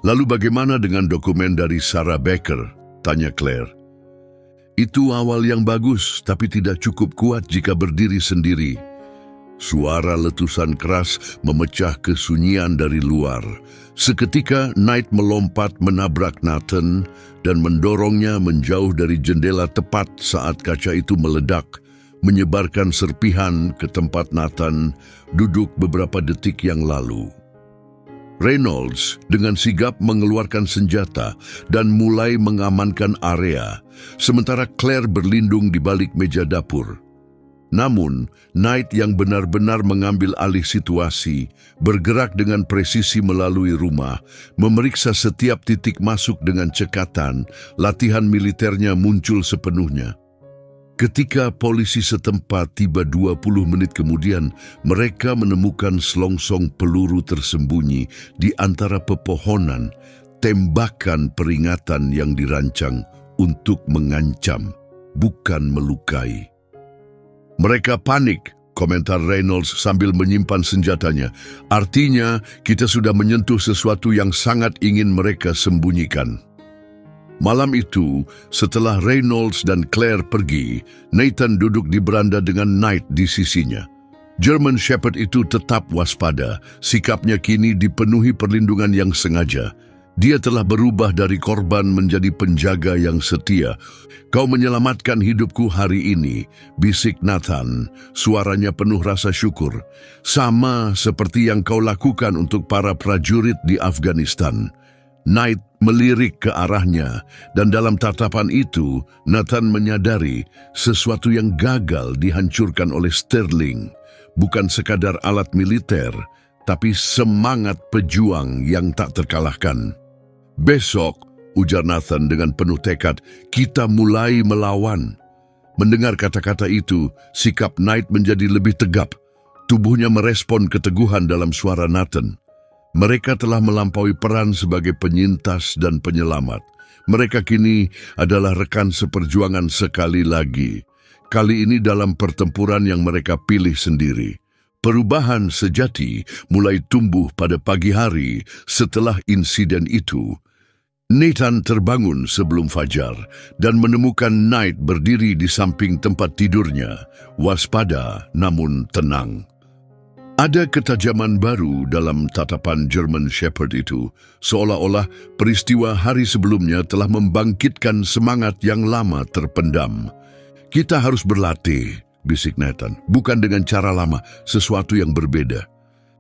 Speaker 1: Lalu bagaimana dengan dokumen dari Sarah Baker? Tanya Claire. Itu awal yang bagus, tapi tidak cukup kuat jika berdiri sendiri. Suara letusan keras memecah kesunyian dari luar. Seketika Knight melompat menabrak Nathan dan mendorongnya menjauh dari jendela tepat saat kaca itu meledak, menyebarkan serpihan ke tempat Nathan duduk beberapa detik yang lalu. Reynolds dengan sigap mengeluarkan senjata dan mulai mengamankan area, sementara Claire berlindung di balik meja dapur. Namun, Knight yang benar-benar mengambil alih situasi, bergerak dengan presisi melalui rumah, memeriksa setiap titik masuk dengan cekatan, latihan militernya muncul sepenuhnya. Ketika polisi setempat tiba 20 menit kemudian, mereka menemukan selongsong peluru tersembunyi di antara pepohonan, tembakan peringatan yang dirancang untuk mengancam, bukan melukai. Mereka panik, komentar Reynolds sambil menyimpan senjatanya. Artinya, kita sudah menyentuh sesuatu yang sangat ingin mereka sembunyikan. Malam itu, setelah Reynolds dan Claire pergi, Nathan duduk di beranda dengan Knight di sisinya. German Shepherd itu tetap waspada, sikapnya kini dipenuhi perlindungan yang sengaja. Dia telah berubah dari korban menjadi penjaga yang setia. Kau menyelamatkan hidupku hari ini, bisik Nathan, suaranya penuh rasa syukur. Sama seperti yang kau lakukan untuk para prajurit di Afghanistan. Knight melirik ke arahnya, dan dalam tatapan itu, Nathan menyadari sesuatu yang gagal dihancurkan oleh Sterling. Bukan sekadar alat militer, tapi semangat pejuang yang tak terkalahkan. Besok, ujar Nathan dengan penuh tekad, kita mulai melawan. Mendengar kata-kata itu, sikap Knight menjadi lebih tegap. Tubuhnya merespon keteguhan dalam suara Nathan. Mereka telah melampaui peran sebagai penyintas dan penyelamat. Mereka kini adalah rekan seperjuangan sekali lagi. Kali ini dalam pertempuran yang mereka pilih sendiri. Perubahan sejati mulai tumbuh pada pagi hari setelah insiden itu. Nathan terbangun sebelum fajar dan menemukan Knight berdiri di samping tempat tidurnya, waspada namun tenang. Ada ketajaman baru dalam tatapan German Shepherd itu, seolah-olah peristiwa hari sebelumnya telah membangkitkan semangat yang lama terpendam. Kita harus berlatih, bisik Nathan, bukan dengan cara lama, sesuatu yang berbeda.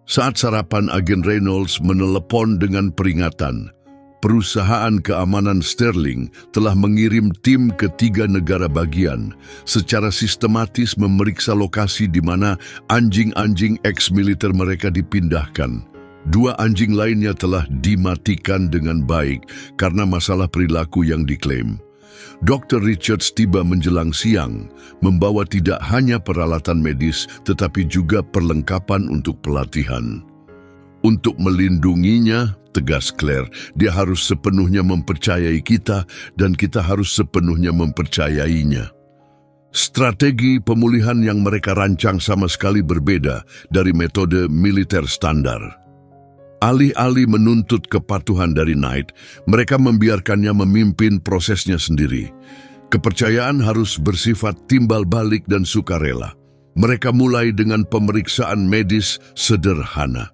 Speaker 1: Saat sarapan, agen Reynolds menelepon dengan peringatan. Perusahaan keamanan Sterling telah mengirim tim ke 3 negara bagian, secara sistematis memeriksa lokasi di mana anjing-anjing ex-militer mereka dipindahkan. 2 anjing lainnya telah dimatikan dengan baik karena masalah perilaku yang diklaim. Dr. Richards tiba menjelang siang, membawa tidak hanya peralatan medis tetapi juga perlengkapan untuk pelatihan. Untuk melindunginya, tegas Claire, dia harus sepenuhnya mempercayai kita dan kita harus sepenuhnya mempercayainya. Strategi pemulihan yang mereka rancang sama sekali berbeda dari metode militer standar. Alih-alih menuntut kepatuhan dari Knight, mereka membiarkannya memimpin prosesnya sendiri. Kepercayaan harus bersifat timbal balik dan sukarela. Mereka mulai dengan pemeriksaan medis sederhana.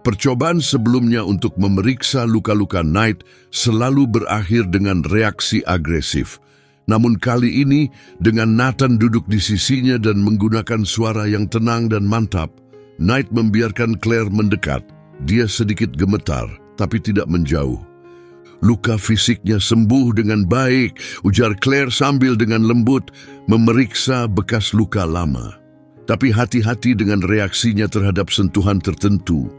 Speaker 1: Percobaan sebelumnya untuk memeriksa luka-luka Knight selalu berakhir dengan reaksi agresif. Namun kali ini, dengan Nathan duduk di sisinya dan menggunakan suara yang tenang dan mantap, Knight membiarkan Claire mendekat. Dia sedikit gemetar, tapi tidak menjauh. Luka fisiknya sembuh dengan baik, ujar Claire sambil dengan lembut memeriksa bekas luka lama. Tapi hati-hati dengan reaksinya terhadap sentuhan tertentu.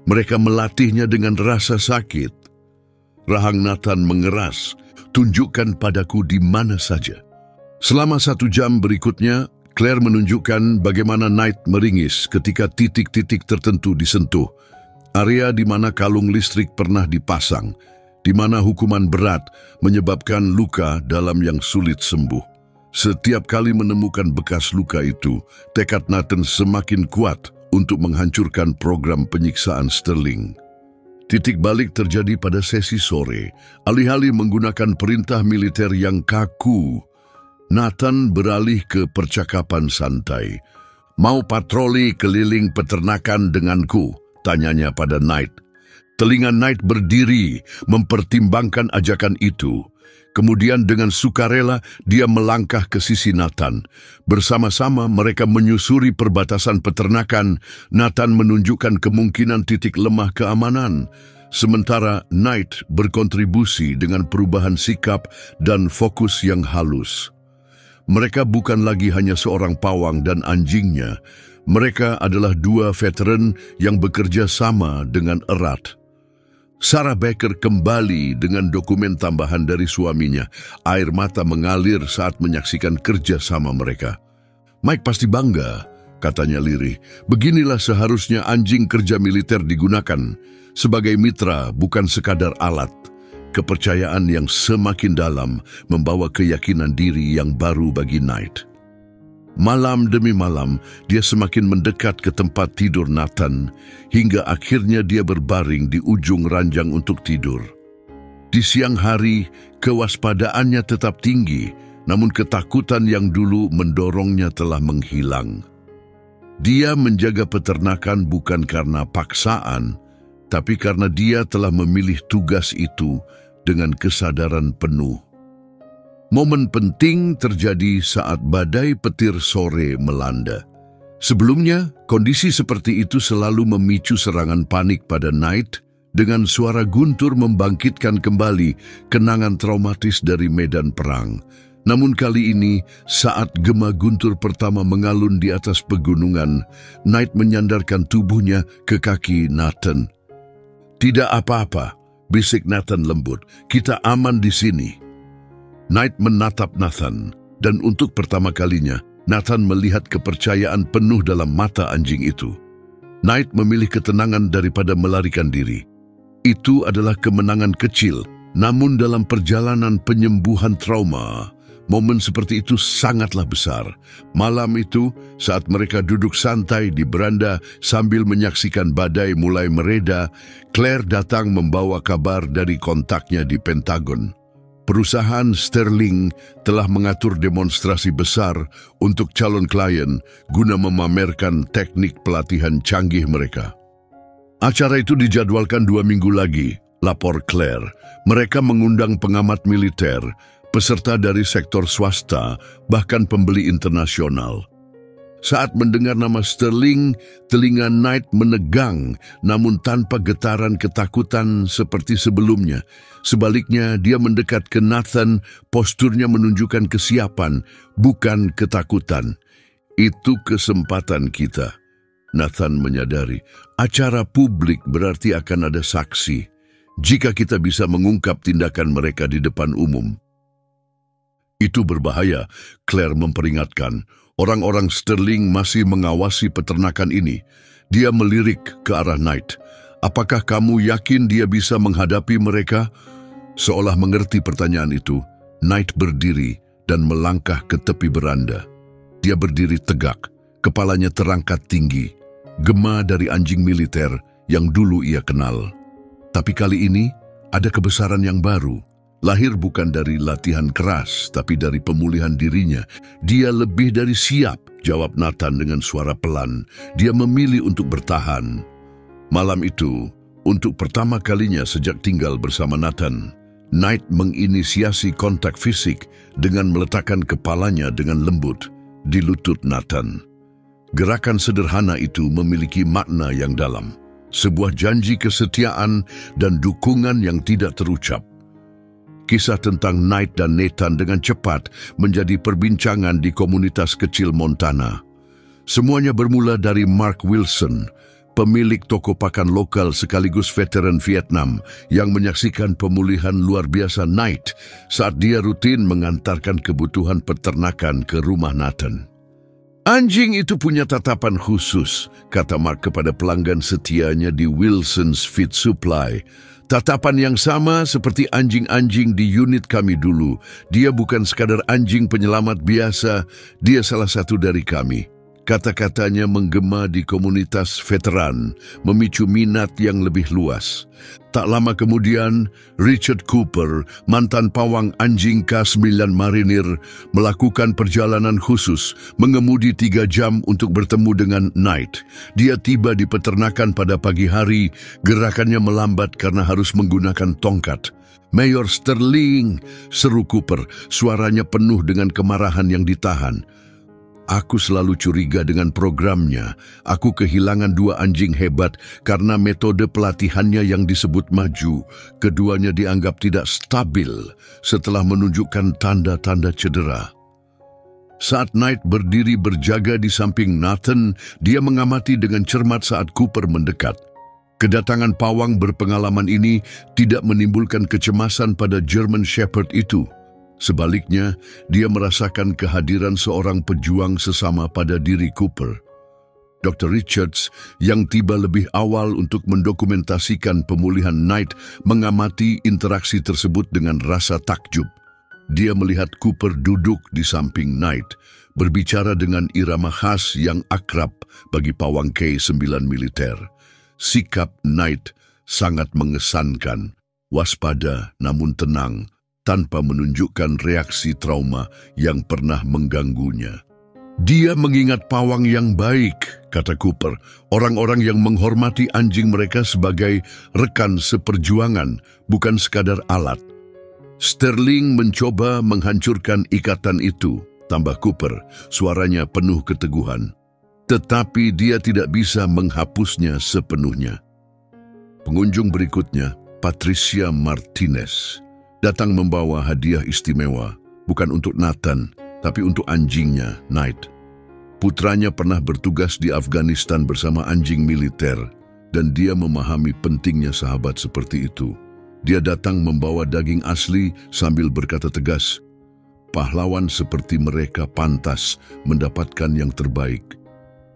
Speaker 1: Mereka melatihnya dengan rasa sakit. Rahang Nathan mengeras, tunjukkan padaku di mana saja. Selama 1 jam berikutnya, Claire menunjukkan bagaimana Knight meringis ketika titik-titik tertentu disentuh. Area di mana kalung listrik pernah dipasang, di mana hukuman berat menyebabkan luka dalam yang sulit sembuh. Setiap kali menemukan bekas luka itu, tekad Nathan semakin kuat untuk menghancurkan program penyiksaan Sterling. Titik balik terjadi pada sesi sore. Alih-alih menggunakan perintah militer yang kaku, Nathan beralih ke percakapan santai. "Mau patroli keliling peternakan denganku?" tanyanya pada Knight. Telinga Knight berdiri mempertimbangkan ajakan itu. Kemudian dengan sukarela dia melangkah ke sisi Nathan. Bersama-sama mereka menyusuri perbatasan peternakan. Nathan menunjukkan kemungkinan titik lemah keamanan. Sementara Knight berkontribusi dengan perubahan sikap dan fokus yang halus. Mereka bukan lagi hanya seorang pawang dan anjingnya. Mereka adalah 2 veteran yang bekerja sama dengan erat. Sarah Baker kembali dengan dokumen tambahan dari suaminya. Air mata mengalir saat menyaksikan kerja sama mereka. "Mike pasti bangga," katanya lirih. "Beginilah seharusnya anjing kerja militer digunakan. Sebagai mitra, bukan sekadar alat." Kepercayaan yang semakin dalam membawa keyakinan diri yang baru bagi Knight. Malam demi malam, dia semakin mendekat ke tempat tidur Nathan, hingga akhirnya dia berbaring di ujung ranjang untuk tidur. Di siang hari, kewaspadaannya tetap tinggi, namun ketakutan yang dulu mendorongnya telah menghilang. Dia menjaga peternakan bukan karena paksaan, tapi karena dia telah memilih tugas itu dengan kesadaran penuh. Momen penting terjadi saat badai petir sore melanda. Sebelumnya, kondisi seperti itu selalu memicu serangan panik pada Knight. Dengan suara guntur membangkitkan kembali kenangan traumatis dari medan perang. Namun kali ini, saat gema guntur pertama mengalun di atas pegunungan, Knight menyandarkan tubuhnya ke kaki Nathan. "Tidak apa-apa," bisik Nathan lembut. "Kita aman di sini." Knight menatap Nathan, dan untuk pertama kalinya, Nathan melihat kepercayaan penuh dalam mata anjing itu. Knight memilih ketenangan daripada melarikan diri. Itu adalah kemenangan kecil, namun dalam perjalanan penyembuhan trauma, momen seperti itu sangatlah besar. Malam itu, saat mereka duduk santai di beranda sambil menyaksikan badai mulai mereda, Claire datang membawa kabar dari kontaknya di Pentagon. Perusahaan Sterling telah mengatur demonstrasi besar untuk calon klien guna memamerkan teknik pelatihan canggih mereka. "Acara itu dijadwalkan 2 minggu lagi," lapor Claire. "Mereka mengundang pengamat militer, peserta dari sektor swasta, bahkan pembeli internasional." Saat mendengar nama Sterling, telinga Knight menegang, namun tanpa getaran ketakutan seperti sebelumnya. Sebaliknya, dia mendekat ke Nathan, posturnya menunjukkan kesiapan, bukan ketakutan. "Itu kesempatan kita." Nathan menyadari, acara publik berarti akan ada saksi. Jika kita bisa mengungkap tindakan mereka di depan umum. "Itu berbahaya," Claire memperingatkan. "Orang-orang Sterling masih mengawasi peternakan ini." Dia melirik ke arah Knight. "Apakah kamu yakin dia bisa menghadapi mereka?" Seolah mengerti pertanyaan itu, Knight berdiri dan melangkah ke tepi beranda. Dia berdiri tegak, kepalanya terangkat tinggi, gema dari anjing militer yang dulu ia kenal. Tapi kali ini ada kebesaran yang baru. Lahir bukan dari latihan keras, tapi dari pemulihan dirinya. "Dia lebih dari siap," jawab Nathan dengan suara pelan. "Dia memilih untuk bertahan." Malam itu, untuk pertama kalinya sejak tinggal bersama Nathan, Knight menginisiasi kontak fisik dengan meletakkan kepalanya dengan lembut di lutut Nathan. Gerakan sederhana itu memiliki makna yang dalam, sebuah janji kesetiaan dan dukungan yang tidak terucap. Kisah tentang Knight dan Nathan dengan cepat menjadi perbincangan di komunitas kecil Montana. Semuanya bermula dari Mark Wilson, pemilik toko pakan lokal sekaligus veteran Vietnam yang menyaksikan pemulihan luar biasa Knight saat dia rutin mengantarkan kebutuhan peternakan ke rumah Nathan. "Anjing itu punya tatapan khusus," kata Mark kepada pelanggan setianya di Wilson's Feed Supply. "Tatapan yang sama seperti anjing-anjing di unit kami dulu. Dia bukan sekadar anjing penyelamat biasa, dia salah satu dari kami." Kata-katanya menggema di komunitas veteran, memicu minat yang lebih luas. Tak lama kemudian, Richard Cooper, mantan pawang anjing K9 Marinir, melakukan perjalanan khusus, mengemudi 3 jam untuk bertemu dengan Knight. Dia tiba di peternakan pada pagi hari, gerakannya melambat karena harus menggunakan tongkat. "Mayor Sterling," seru Cooper, suaranya penuh dengan kemarahan yang ditahan. "Aku selalu curiga dengan programnya. Aku kehilangan 2 anjing hebat karena metode pelatihannya yang disebut maju. Keduanya dianggap tidak stabil setelah menunjukkan tanda-tanda cedera." Saat Knight berdiri berjaga di samping Nathan, dia mengamati dengan cermat saat Cooper mendekat. Kedatangan pawang berpengalaman ini tidak menimbulkan kecemasan pada German Shepherd itu. Sebaliknya, dia merasakan kehadiran seorang pejuang sesama pada diri Cooper. Dr. Richards, yang tiba lebih awal untuk mendokumentasikan pemulihan Knight, mengamati interaksi tersebut dengan rasa takjub. Dia melihat Cooper duduk di samping Knight, berbicara dengan irama khas yang akrab bagi pawang K9 militer. Sikap Knight sangat mengesankan, waspada namun tenang, tanpa menunjukkan reaksi trauma yang pernah mengganggunya. "Dia mengingat pawang yang baik," kata Cooper. "Orang-orang yang menghormati anjing mereka sebagai rekan seperjuangan, bukan sekadar alat." "Sterling mencoba menghancurkan ikatan itu," tambah Cooper, suaranya penuh keteguhan. "Tetapi dia tidak bisa menghapusnya sepenuhnya." Pengunjung berikutnya, Patricia Martinez, datang membawa hadiah istimewa, bukan untuk Nathan, tapi untuk anjingnya, Knight. Putranya pernah bertugas di Afghanistan bersama anjing militer, dan dia memahami pentingnya sahabat seperti itu. Dia datang membawa daging asli sambil berkata tegas, "Pahlawan seperti mereka pantas mendapatkan yang terbaik."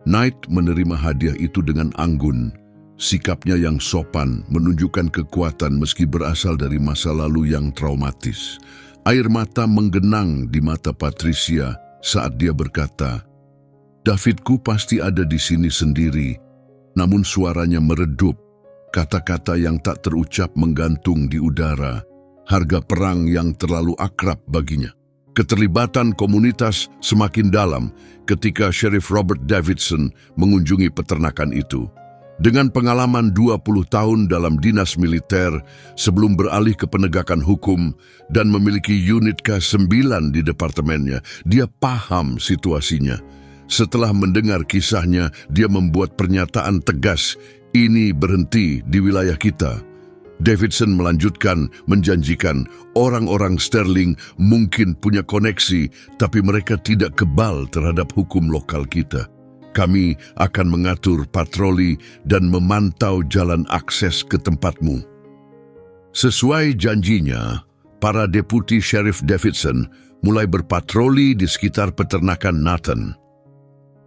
Speaker 1: Knight menerima hadiah itu dengan anggun. Sikapnya yang sopan menunjukkan kekuatan meski berasal dari masa lalu yang traumatis. Air mata menggenang di mata Patricia saat dia berkata, "Davidku pasti ada di sini sendiri." Namun suaranya meredup, kata-kata yang tak terucap menggantung di udara, harga perang yang terlalu akrab baginya. Keterlibatan komunitas semakin dalam ketika Sheriff Robert Davidson mengunjungi peternakan itu. Dengan pengalaman 20 tahun dalam dinas militer sebelum beralih ke penegakan hukum dan memiliki unit K9 di departemennya, dia paham situasinya. Setelah mendengar kisahnya, dia membuat pernyataan tegas, "Ini berhenti di wilayah kita." Davidson melanjutkan menjanjikan orang-orang Sterling mungkin punya koneksi, tapi mereka tidak kebal terhadap hukum lokal kita. "Kami akan mengatur patroli dan memantau jalan akses ke tempatmu." Sesuai janjinya, para deputi Sheriff Davidson mulai berpatroli di sekitar peternakan Nathan.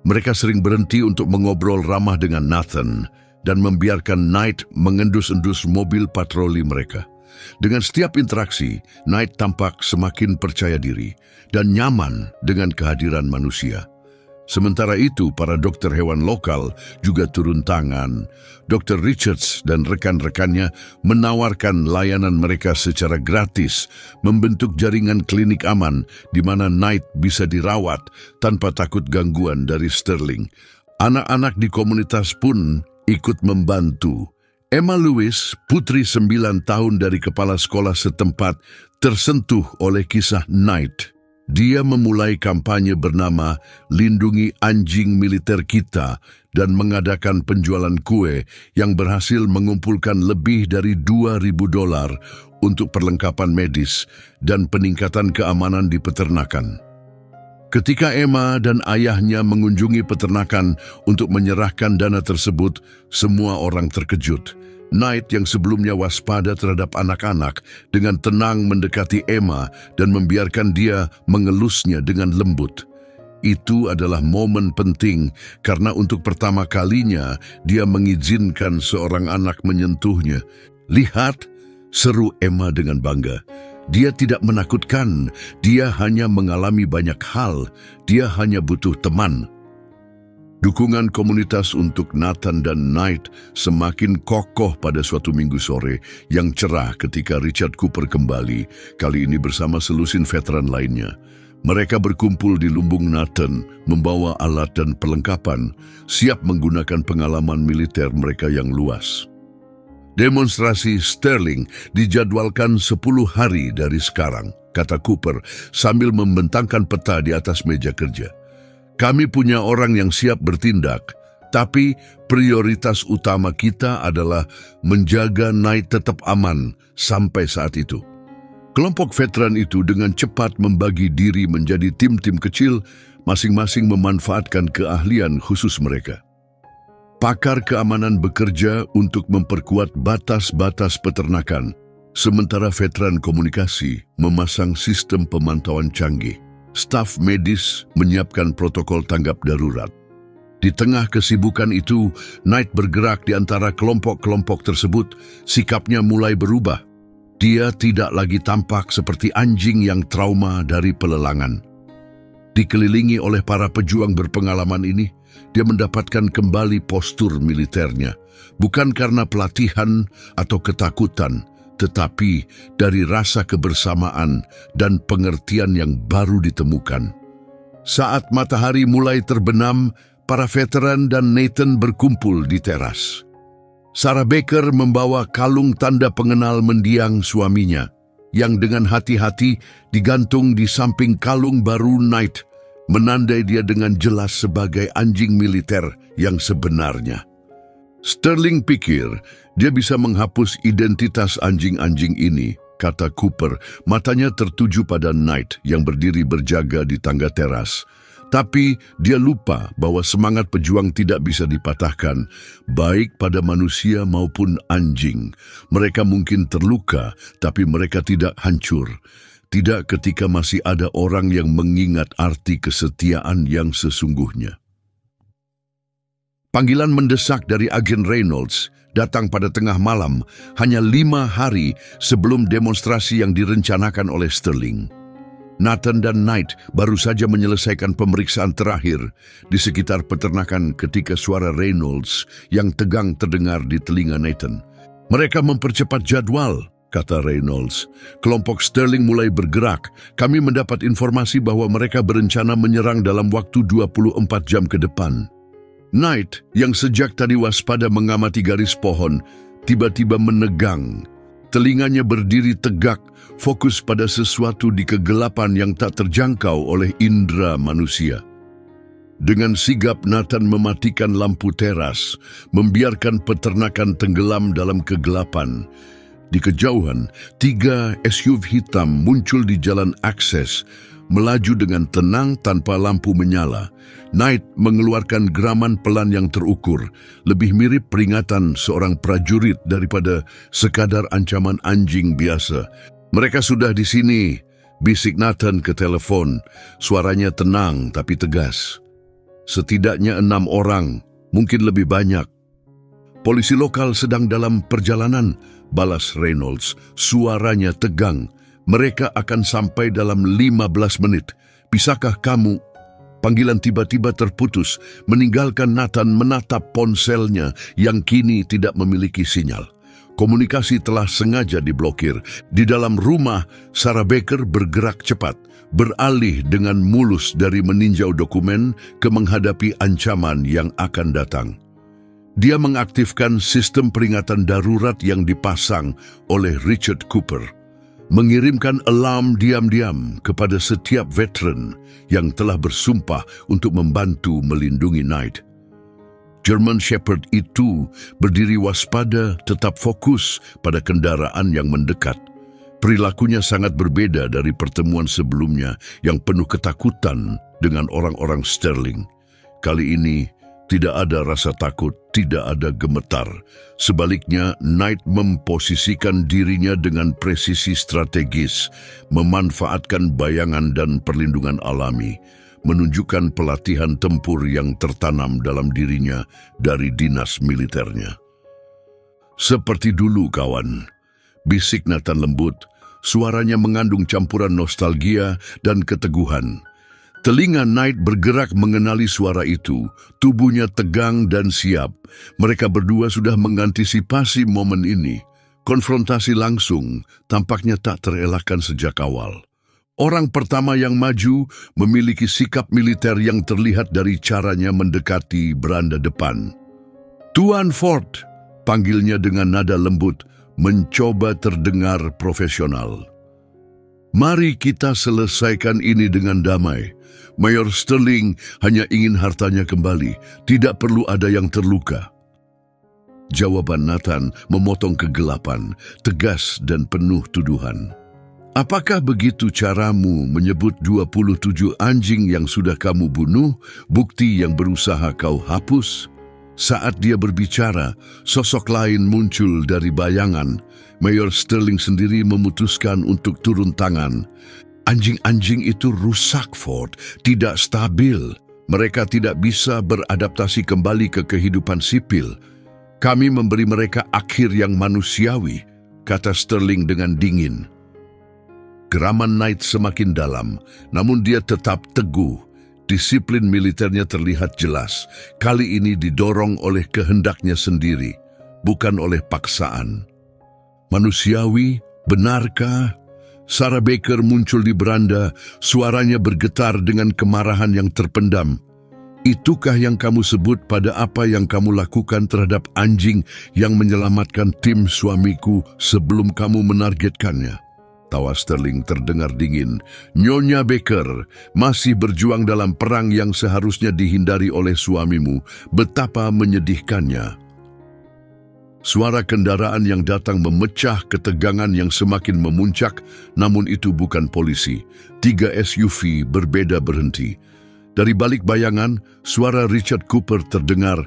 Speaker 1: Mereka sering berhenti untuk mengobrol ramah dengan Nathan dan membiarkan Knight mengendus-endus mobil patroli mereka. Dengan setiap interaksi, Knight tampak semakin percaya diri dan nyaman dengan kehadiran manusia. Sementara itu, para dokter hewan lokal juga turun tangan. Dr. Richards dan rekan-rekannya menawarkan layanan mereka secara gratis, membentuk jaringan klinik aman di mana Knight bisa dirawat tanpa takut gangguan dari Sterling. Anak-anak di komunitas pun ikut membantu. Emma Lewis, putri 9 tahun dari kepala sekolah setempat, tersentuh oleh kisah Knight. Dia memulai kampanye bernama Lindungi Anjing Militer Kita dan mengadakan penjualan kue yang berhasil mengumpulkan lebih dari $2.000 untuk perlengkapan medis dan peningkatan keamanan di peternakan. Ketika Emma dan ayahnya mengunjungi peternakan untuk menyerahkan dana tersebut, semua orang terkejut. Knight yang sebelumnya waspada terhadap anak-anak dengan tenang mendekati Emma dan membiarkan dia mengelusnya dengan lembut. Itu adalah momen penting karena untuk pertama kalinya dia mengizinkan seorang anak menyentuhnya. "Lihat," seru Emma dengan bangga. "Dia tidak menakutkan, dia hanya mengalami banyak hal, dia hanya butuh teman." Dukungan komunitas untuk Nathan dan Knight semakin kokoh pada suatu minggu sore yang cerah ketika Richard Cooper kembali, kali ini bersama selusin veteran lainnya. Mereka berkumpul di lumbung Nathan, membawa alat dan perlengkapan, siap menggunakan pengalaman militer mereka yang luas. Demonstrasi Sterling dijadwalkan 10 hari dari sekarang, kata Cooper sambil membentangkan peta di atas meja kerja. "Kami punya orang yang siap bertindak, tapi prioritas utama kita adalah menjaga Knight tetap aman sampai saat itu." Kelompok veteran itu dengan cepat membagi diri menjadi tim-tim kecil, masing-masing memanfaatkan keahlian khusus mereka. Pakar keamanan bekerja untuk memperkuat batas-batas peternakan, sementara veteran komunikasi memasang sistem pemantauan canggih. Staf medis menyiapkan protokol tanggap darurat. Di tengah kesibukan itu, Knight bergerak di antara kelompok-kelompok tersebut. Sikapnya mulai berubah. Dia tidak lagi tampak seperti anjing yang trauma dari pelelangan. Dikelilingi oleh para pejuang berpengalaman ini, dia mendapatkan kembali postur militernya, bukan karena pelatihan atau ketakutan, tetapi dari rasa kebersamaan dan pengertian yang baru ditemukan. Saat matahari mulai terbenam, para veteran dan Nathan berkumpul di teras. Sarah Baker membawa kalung tanda pengenal mendiang suaminya, yang dengan hati-hati digantung di samping kalung baru Knight, menandai dia dengan jelas sebagai anjing militer yang sebenarnya. Sterling pikir dia bisa menghapus identitas anjing-anjing ini, kata Cooper, matanya tertuju pada Knight yang berdiri berjaga di tangga teras. Tapi dia lupa bahwa semangat pejuang tidak bisa dipatahkan, baik pada manusia maupun anjing. Mereka mungkin terluka, tapi mereka tidak hancur. Tidak ketika masih ada orang yang mengingat arti kesetiaan yang sesungguhnya. Panggilan mendesak dari agen Reynolds datang pada tengah malam, hanya 5 hari sebelum demonstrasi yang direncanakan oleh Sterling. Nathan dan Knight baru saja menyelesaikan pemeriksaan terakhir di sekitar peternakan ketika suara Reynolds yang tegang terdengar di telinga Nathan. "Mereka mempercepat jadwal," kata Reynolds. "Kelompok Sterling mulai bergerak. Kami mendapat informasi bahwa mereka berencana menyerang dalam waktu 24 jam ke depan." Knight, yang sejak tadi waspada mengamati garis pohon, tiba-tiba menegang. Telinganya berdiri tegak, fokus pada sesuatu di kegelapan yang tak terjangkau oleh indera manusia. Dengan sigap Nathan mematikan lampu teras, membiarkan peternakan tenggelam dalam kegelapan. Di kejauhan, 3 SUV hitam muncul di jalan akses, melaju dengan tenang tanpa lampu menyala. Knight mengeluarkan geraman pelan yang terukur, lebih mirip peringatan seorang prajurit daripada sekadar ancaman anjing biasa. "Mereka sudah di sini," bisik Nathan ke telepon. Suaranya tenang tapi tegas. "Setidaknya 6 orang, mungkin lebih banyak." "Polisi lokal sedang dalam perjalanan," balas Reynolds. Suaranya tegang. "Mereka akan sampai dalam 15 menit. Bisakah kamu?" Panggilan tiba-tiba terputus, meninggalkan Nathan menatap ponselnya yang kini tidak memiliki sinyal. Komunikasi telah sengaja diblokir. Di dalam rumah, Sarah Baker bergerak cepat, beralih dengan mulus dari meninjau dokumen ke menghadapi ancaman yang akan datang. Dia mengaktifkan sistem peringatan darurat yang dipasang oleh Richard Cooper, mengirimkan alarm diam-diam kepada setiap veteran yang telah bersumpah untuk membantu melindungi Knight. German Shepherd itu berdiri waspada, tetap fokus pada kendaraan yang mendekat. Perilakunya sangat berbeda dari pertemuan sebelumnya yang penuh ketakutan dengan orang-orang Sterling. Kali ini tidak ada rasa takut, tidak ada gemetar. Sebaliknya, Knight memposisikan dirinya dengan presisi strategis, memanfaatkan bayangan dan perlindungan alami, menunjukkan pelatihan tempur yang tertanam dalam dirinya dari dinas militernya. "Seperti dulu, kawan," bisik Nathan lembut. Suaranya mengandung campuran nostalgia dan keteguhan. Telinga Knight bergerak mengenali suara itu, tubuhnya tegang dan siap. Mereka berdua sudah mengantisipasi momen ini. Konfrontasi langsung tampaknya tak terelakkan sejak awal. Orang pertama yang maju memiliki sikap militer yang terlihat dari caranya mendekati beranda depan. "Tuan Ford," panggilnya dengan nada lembut, mencoba terdengar profesional. "Mari kita selesaikan ini dengan damai. Mayor Sterling hanya ingin hartanya kembali, tidak perlu ada yang terluka." Jawaban Nathan memotong kegelapan, tegas dan penuh tuduhan. "Apakah begitu caramu menyebut 27 anjing yang sudah kamu bunuh, bukti yang berusaha kau hapus?" Saat dia berbicara, sosok lain muncul dari bayangan. Mayor Sterling sendiri memutuskan untuk turun tangan. "Anjing-anjing itu rusak, Ford, tidak stabil. Mereka tidak bisa beradaptasi kembali ke kehidupan sipil. Kami memberi mereka akhir yang manusiawi," kata Sterling dengan dingin. Geraman Knight semakin dalam, namun dia tetap teguh. Disiplin militernya terlihat jelas. Kali ini didorong oleh kehendaknya sendiri, bukan oleh paksaan. "Manusiawi, benarkah?" Sarah Baker muncul di beranda, suaranya bergetar dengan kemarahan yang terpendam. "Itukah yang kamu sebut pada apa yang kamu lakukan terhadap anjing yang menyelamatkan tim suamiku sebelum kamu menargetkannya?" Tawa Sterling terdengar dingin. "Nyonya Baker masih berjuang dalam perang yang seharusnya dihindari oleh suamimu. Betapa menyedihkannya." Suara kendaraan yang datang memecah ketegangan yang semakin memuncak, namun itu bukan polisi. 3 SUV berbeda berhenti. Dari balik bayangan, suara Richard Cooper terdengar.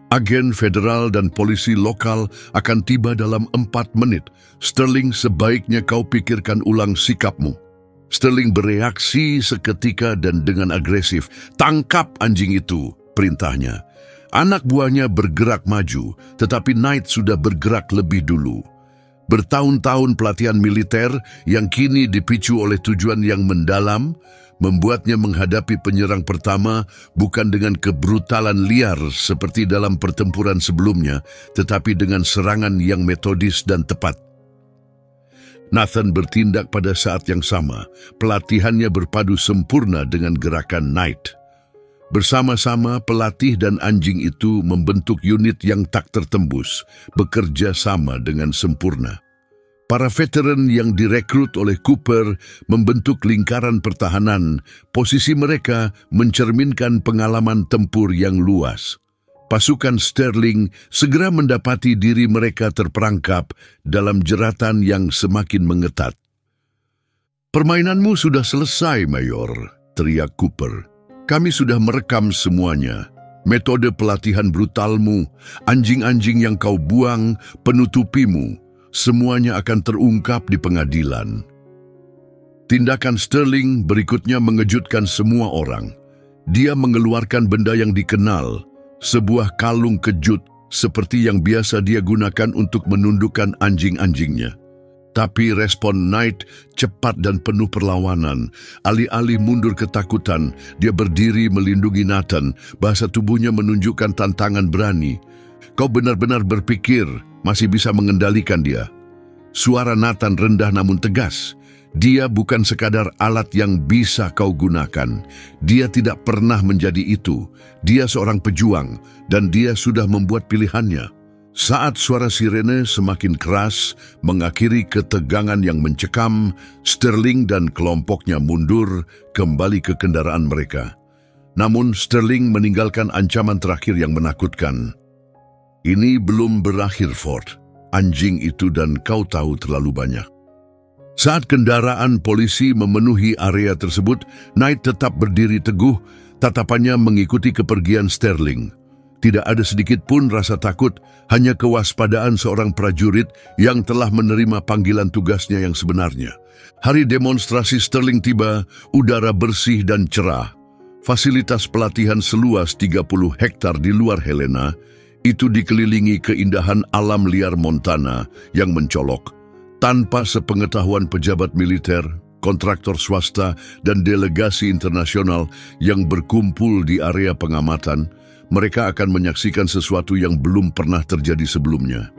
Speaker 1: "Agen federal dan polisi lokal akan tiba dalam 4 menit. Sterling, sebaiknya kau pikirkan ulang sikapmu." Sterling bereaksi seketika dan dengan agresif. "Tangkap anjing itu," perintahnya. Anak buahnya bergerak maju, tetapi Knight sudah bergerak lebih dulu. Bertahun-tahun pelatihan militer yang kini dipicu oleh tujuan yang mendalam, membuatnya menghadapi penyerang pertama bukan dengan kebrutalan liar seperti dalam pertempuran sebelumnya, tetapi dengan serangan yang metodis dan tepat. Nathan bertindak pada saat yang sama. Pelatihannya berpadu sempurna dengan gerakan Knight. Bersama-sama, pelatih dan anjing itu membentuk unit yang tak tertembus, bekerja sama dengan sempurna. Para veteran yang direkrut oleh Cooper membentuk lingkaran pertahanan. Posisi mereka mencerminkan pengalaman tempur yang luas. Pasukan Sterling segera mendapati diri mereka terperangkap dalam jeratan yang semakin mengetat. "Permainanmu sudah selesai, Mayor," teriak Cooper. "Kami sudah merekam semuanya. Metode pelatihan brutalmu, anjing-anjing yang kau buang, penutupimu, semuanya akan terungkap di pengadilan." Tindakan Sterling berikutnya mengejutkan semua orang. Dia mengeluarkan benda yang dikenal, sebuah kalung kejut seperti yang biasa dia gunakan untuk menundukkan anjing-anjingnya. Tapi respon Knight cepat dan penuh perlawanan. Alih-alih mundur ketakutan, dia berdiri melindungi Nathan. Bahasa tubuhnya menunjukkan tantangan berani. "Kau benar-benar berpikir masih bisa mengendalikan dia?" Suara Nathan rendah namun tegas. Dia bukan sekadar alat yang bisa kau gunakan. Dia tidak pernah menjadi itu. Dia seorang pejuang, dan dia sudah membuat pilihannya. Saat suara sirene semakin keras, mengakhiri ketegangan yang mencekam, Sterling dan kelompoknya mundur kembali ke kendaraan mereka. Namun Sterling meninggalkan ancaman terakhir yang menakutkan. Ini belum berakhir, Ford. Anjing itu dan kau tahu terlalu banyak. Saat kendaraan polisi memenuhi area tersebut, Knight tetap berdiri teguh, tatapannya mengikuti kepergian Sterling. Tidak ada sedikit pun rasa takut, hanya kewaspadaan seorang prajurit yang telah menerima panggilan tugasnya yang sebenarnya. Hari demonstrasi Sterling tiba, udara bersih dan cerah. Fasilitas pelatihan seluas 30 hektar di luar Helena, itu dikelilingi keindahan alam liar Montana yang mencolok. Tanpa sepengetahuan pejabat militer, kontraktor swasta, dan delegasi internasional yang berkumpul di area pengamatan, mereka akan menyaksikan sesuatu yang belum pernah terjadi sebelumnya.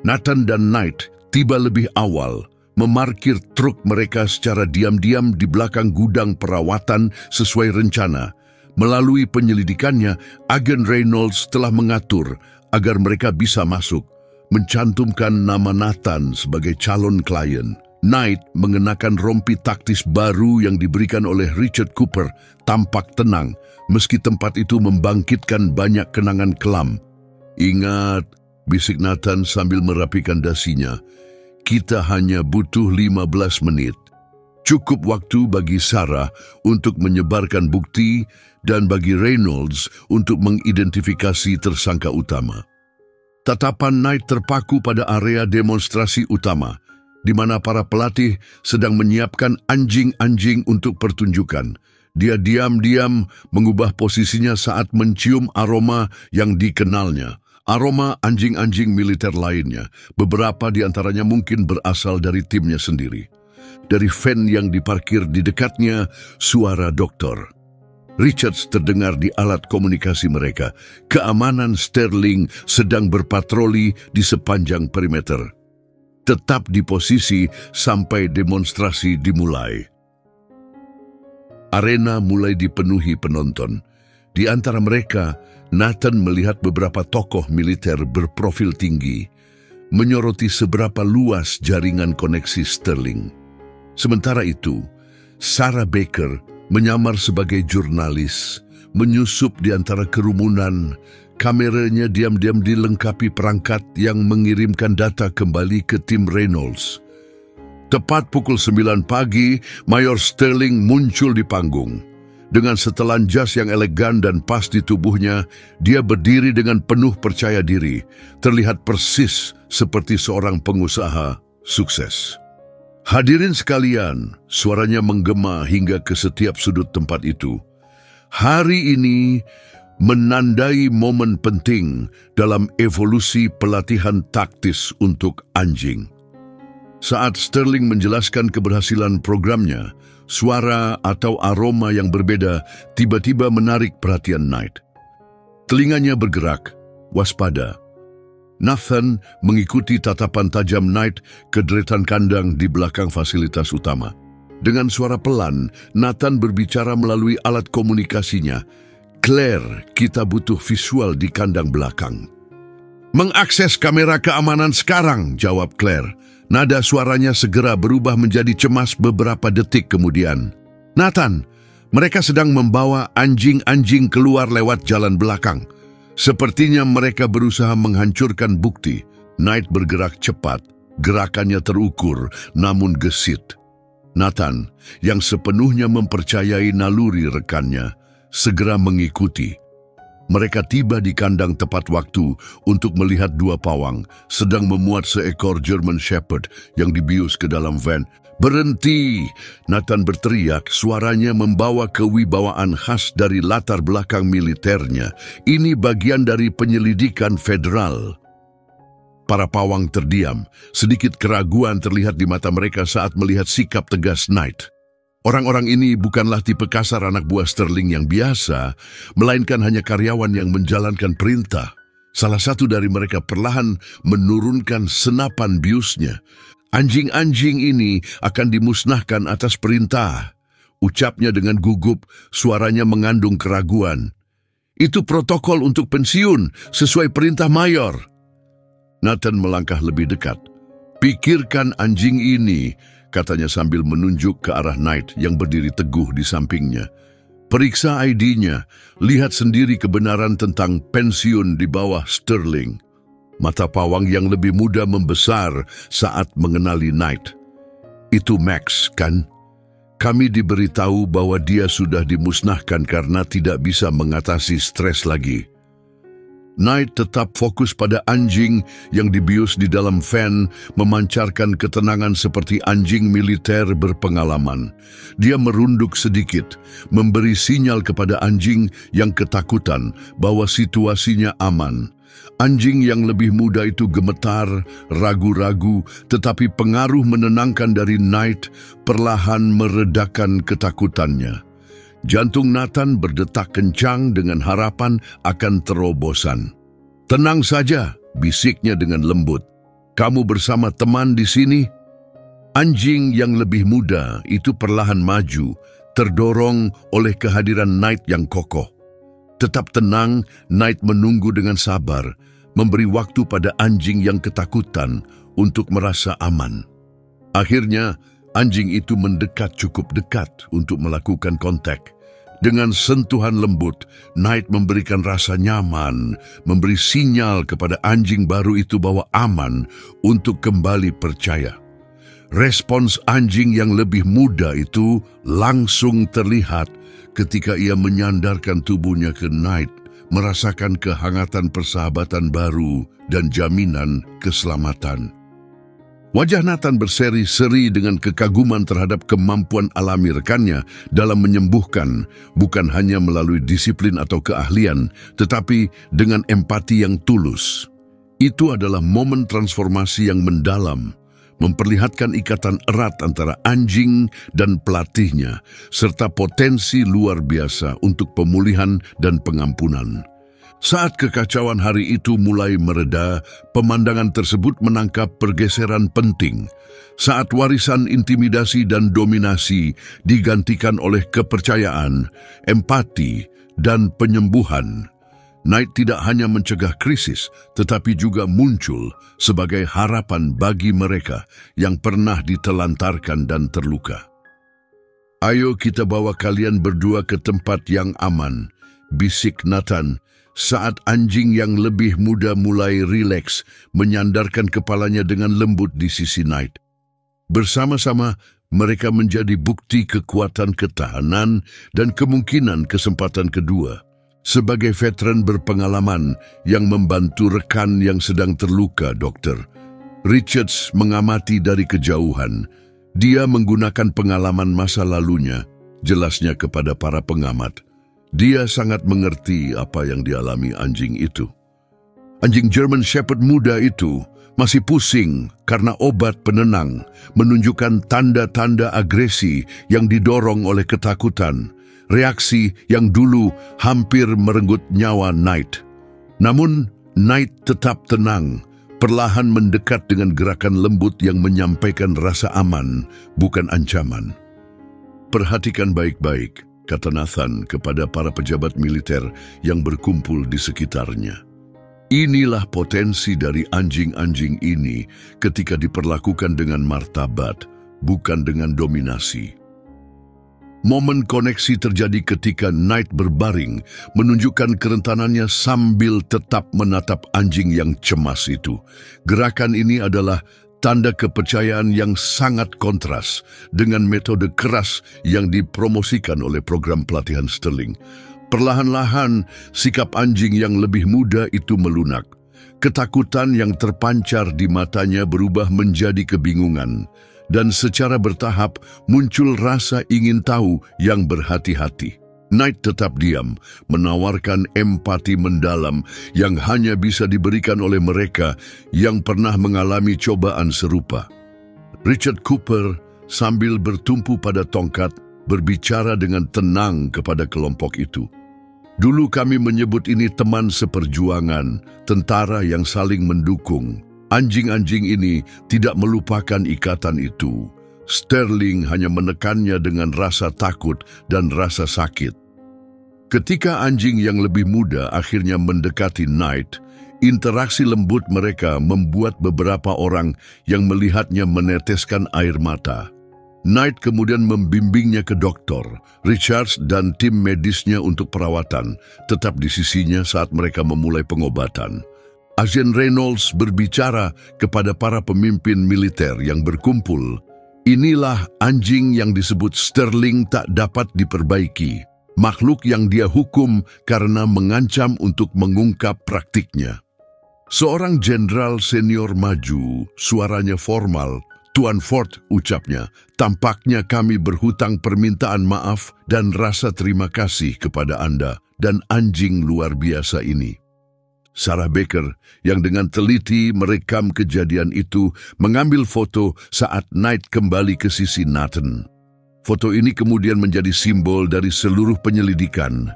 Speaker 1: Nathan dan Knight tiba lebih awal, memarkir truk mereka secara diam-diam di belakang gudang perawatan sesuai rencana. Melalui penyelidikannya, agen Reynolds telah mengatur agar mereka bisa masuk, mencantumkan nama Nathan sebagai calon klien. Knight mengenakan rompi taktis baru yang diberikan oleh Richard Cooper, tampak tenang, meski tempat itu membangkitkan banyak kenangan kelam. Ingat, bisik Nathan sambil merapikan dasinya, kita hanya butuh 15 menit. Cukup waktu bagi Sarah untuk menyebarkan bukti dan bagi Reynolds untuk mengidentifikasi tersangka utama. Tatapan Knight terpaku pada area demonstrasi utama, di mana para pelatih sedang menyiapkan anjing-anjing untuk pertunjukan. Dia diam-diam mengubah posisinya saat mencium aroma yang dikenalnya. Aroma anjing-anjing militer lainnya, beberapa di antaranya mungkin berasal dari timnya sendiri. Dari van yang diparkir di dekatnya, suara dokter. Richards terdengar di alat komunikasi mereka. Keamanan Sterling sedang berpatroli di sepanjang perimeter. Tetap di posisi sampai demonstrasi dimulai. Arena mulai dipenuhi penonton. Di antara mereka, Nathan melihat beberapa tokoh militer berprofil tinggi, menyoroti seberapa luas jaringan koneksi Sterling. Sementara itu, Sarah Baker menyamar sebagai jurnalis, menyusup di antara kerumunan. Kameranya diam-diam dilengkapi perangkat yang mengirimkan data kembali ke tim Reynolds. Tepat pukul 9 pagi, Mayor Sterling muncul di panggung. Dengan setelan jas yang elegan dan pas di tubuhnya, dia berdiri dengan penuh percaya diri, terlihat persis seperti seorang pengusaha sukses. Hadirin sekalian, suaranya menggema hingga ke setiap sudut tempat itu. Hari ini menandai momen penting dalam evolusi pelatihan taktis untuk anjing. Saat Sterling menjelaskan keberhasilan programnya, suara atau aroma yang berbeda tiba-tiba menarik perhatian Knight. Telinganya bergerak, waspada. Nathan mengikuti tatapan tajam Knight ke deretan kandang di belakang fasilitas utama. Dengan suara pelan, Nathan berbicara melalui alat komunikasinya. Claire, kita butuh visual di kandang belakang. Mengakses kamera keamanan sekarang, jawab Claire. Nada suaranya segera berubah menjadi cemas beberapa detik kemudian. Nathan, mereka sedang membawa anjing-anjing keluar lewat jalan belakang. Sepertinya mereka berusaha menghancurkan bukti. Knight bergerak cepat, gerakannya terukur namun gesit. Nathan, yang sepenuhnya mempercayai naluri rekannya, segera mengikuti. Mereka tiba di kandang tepat waktu untuk melihat dua pawang sedang memuat seekor German Shepherd yang dibius ke dalam van. Berhenti! Nathan berteriak, suaranya membawa kewibawaan khas dari latar belakang militernya. Ini bagian dari penyelidikan federal. Para pawang terdiam, sedikit keraguan terlihat di mata mereka saat melihat sikap tegas Knight. Orang-orang ini bukanlah tipe kasar anak buah Sterling yang biasa, melainkan hanya karyawan yang menjalankan perintah. Salah satu dari mereka perlahan menurunkan senapan biusnya. Anjing-anjing ini akan dimusnahkan atas perintah. Ucapnya dengan gugup, suaranya mengandung keraguan. Itu protokol untuk pensiun, sesuai perintah mayor. Nathan melangkah lebih dekat. Pikirkan anjing ini, katanya sambil menunjuk ke arah Knight yang berdiri teguh di sampingnya. Periksa ID-nya, lihat sendiri kebenaran tentang pensiun di bawah Sterling. Mata pawang yang lebih muda membesar saat mengenali Knight. Itu Max, kan? Kami diberitahu bahwa dia sudah dimusnahkan karena tidak bisa mengatasi stres lagi. Knight tetap fokus pada anjing yang dibius di dalam van, memancarkan ketenangan seperti anjing militer berpengalaman. Dia merunduk sedikit, memberi sinyal kepada anjing yang ketakutan bahwa situasinya aman. Anjing yang lebih muda itu gemetar, ragu-ragu, tetapi pengaruh menenangkan dari Knight perlahan meredakan ketakutannya. Jantung Nathan berdetak kencang dengan harapan akan terobosan. "Tenang saja," bisiknya dengan lembut. "Kamu bersama teman di sini?" Anjing yang lebih muda itu perlahan maju, terdorong oleh kehadiran Knight yang kokoh. Tetap tenang, Knight menunggu dengan sabar, memberi waktu pada anjing yang ketakutan untuk merasa aman. Akhirnya, anjing itu mendekat cukup dekat untuk melakukan kontak. Dengan sentuhan lembut, Knight memberikan rasa nyaman, memberi sinyal kepada anjing baru itu bahwa aman untuk kembali percaya. Respons anjing yang lebih muda itu langsung terlihat ketika ia menyandarkan tubuhnya ke Knight, merasakan kehangatan persahabatan baru dan jaminan keselamatan. Wajah Nathan berseri-seri dengan kekaguman terhadap kemampuan alami rekannya dalam menyembuhkan, bukan hanya melalui disiplin atau keahlian, tetapi dengan empati yang tulus. Itu adalah momen transformasi yang mendalam, memperlihatkan ikatan erat antara anjing dan pelatihnya, serta potensi luar biasa untuk pemulihan dan pengampunan. Saat kekacauan hari itu mulai mereda, pemandangan tersebut menangkap pergeseran penting. Saat warisan intimidasi dan dominasi digantikan oleh kepercayaan, empati, dan penyembuhan, Knight tidak hanya mencegah krisis, tetapi juga muncul sebagai harapan bagi mereka yang pernah ditelantarkan dan terluka. "Ayo kita bawa kalian berdua ke tempat yang aman," bisik Nathan saat anjing yang lebih muda mulai rileks, menyandarkan kepalanya dengan lembut di sisi Knight. Bersama-sama, mereka menjadi bukti kekuatan ketahanan dan kemungkinan kesempatan kedua. Sebagai veteran berpengalaman yang membantu rekan yang sedang terluka, Dokter, Richards mengamati dari kejauhan. Dia menggunakan pengalaman masa lalunya, jelasnya kepada para pengamat. Dia sangat mengerti apa yang dialami anjing itu. Anjing German Shepherd muda itu masih pusing karena obat penenang, menunjukkan tanda-tanda agresi yang didorong oleh ketakutan. Reaksi yang dulu hampir merenggut nyawa Knight. Namun, Knight tetap tenang, perlahan mendekat dengan gerakan lembut yang menyampaikan rasa aman, bukan ancaman. "Perhatikan baik-baik," kata Nathan kepada para pejabat militer yang berkumpul di sekitarnya. "Inilah potensi dari anjing-anjing ini ketika diperlakukan dengan martabat, bukan dengan dominasi." Momen koneksi terjadi ketika Knight berbaring, menunjukkan kerentanannya sambil tetap menatap anjing yang cemas itu. Gerakan ini adalah tanda kepercayaan yang sangat kontras dengan metode keras yang dipromosikan oleh program pelatihan Sterling. Perlahan-lahan, sikap anjing yang lebih muda itu melunak. Ketakutan yang terpancar di matanya berubah menjadi kebingungan. Dan secara bertahap muncul rasa ingin tahu yang berhati-hati. Knight tetap diam, menawarkan empati mendalam yang hanya bisa diberikan oleh mereka yang pernah mengalami cobaan serupa. Richard Cooper sambil bertumpu pada tongkat berbicara dengan tenang kepada kelompok itu. Dulu kami menyebut ini teman seperjuangan, tentara yang saling mendukung. Anjing-anjing ini tidak melupakan ikatan itu. Sterling hanya menekannya dengan rasa takut dan rasa sakit. Ketika anjing yang lebih muda akhirnya mendekati Knight, interaksi lembut mereka membuat beberapa orang yang melihatnya meneteskan air mata. Knight kemudian membimbingnya ke dokter, Richards dan tim medisnya untuk perawatan, tetap di sisinya saat mereka memulai pengobatan. Agen Reynolds berbicara kepada para pemimpin militer yang berkumpul. Inilah anjing yang disebut Sterling tak dapat diperbaiki, makhluk yang dia hukum karena mengancam untuk mengungkap praktiknya. Seorang jenderal senior maju, suaranya formal. Tuan Ford, ucapnya, tampaknya kami berhutang permintaan maaf dan rasa terima kasih kepada Anda dan anjing luar biasa ini. Sarah Baker, yang dengan teliti merekam kejadian itu, mengambil foto saat Knight kembali ke sisi Nathan. Foto ini kemudian menjadi simbol dari seluruh penyelidikan.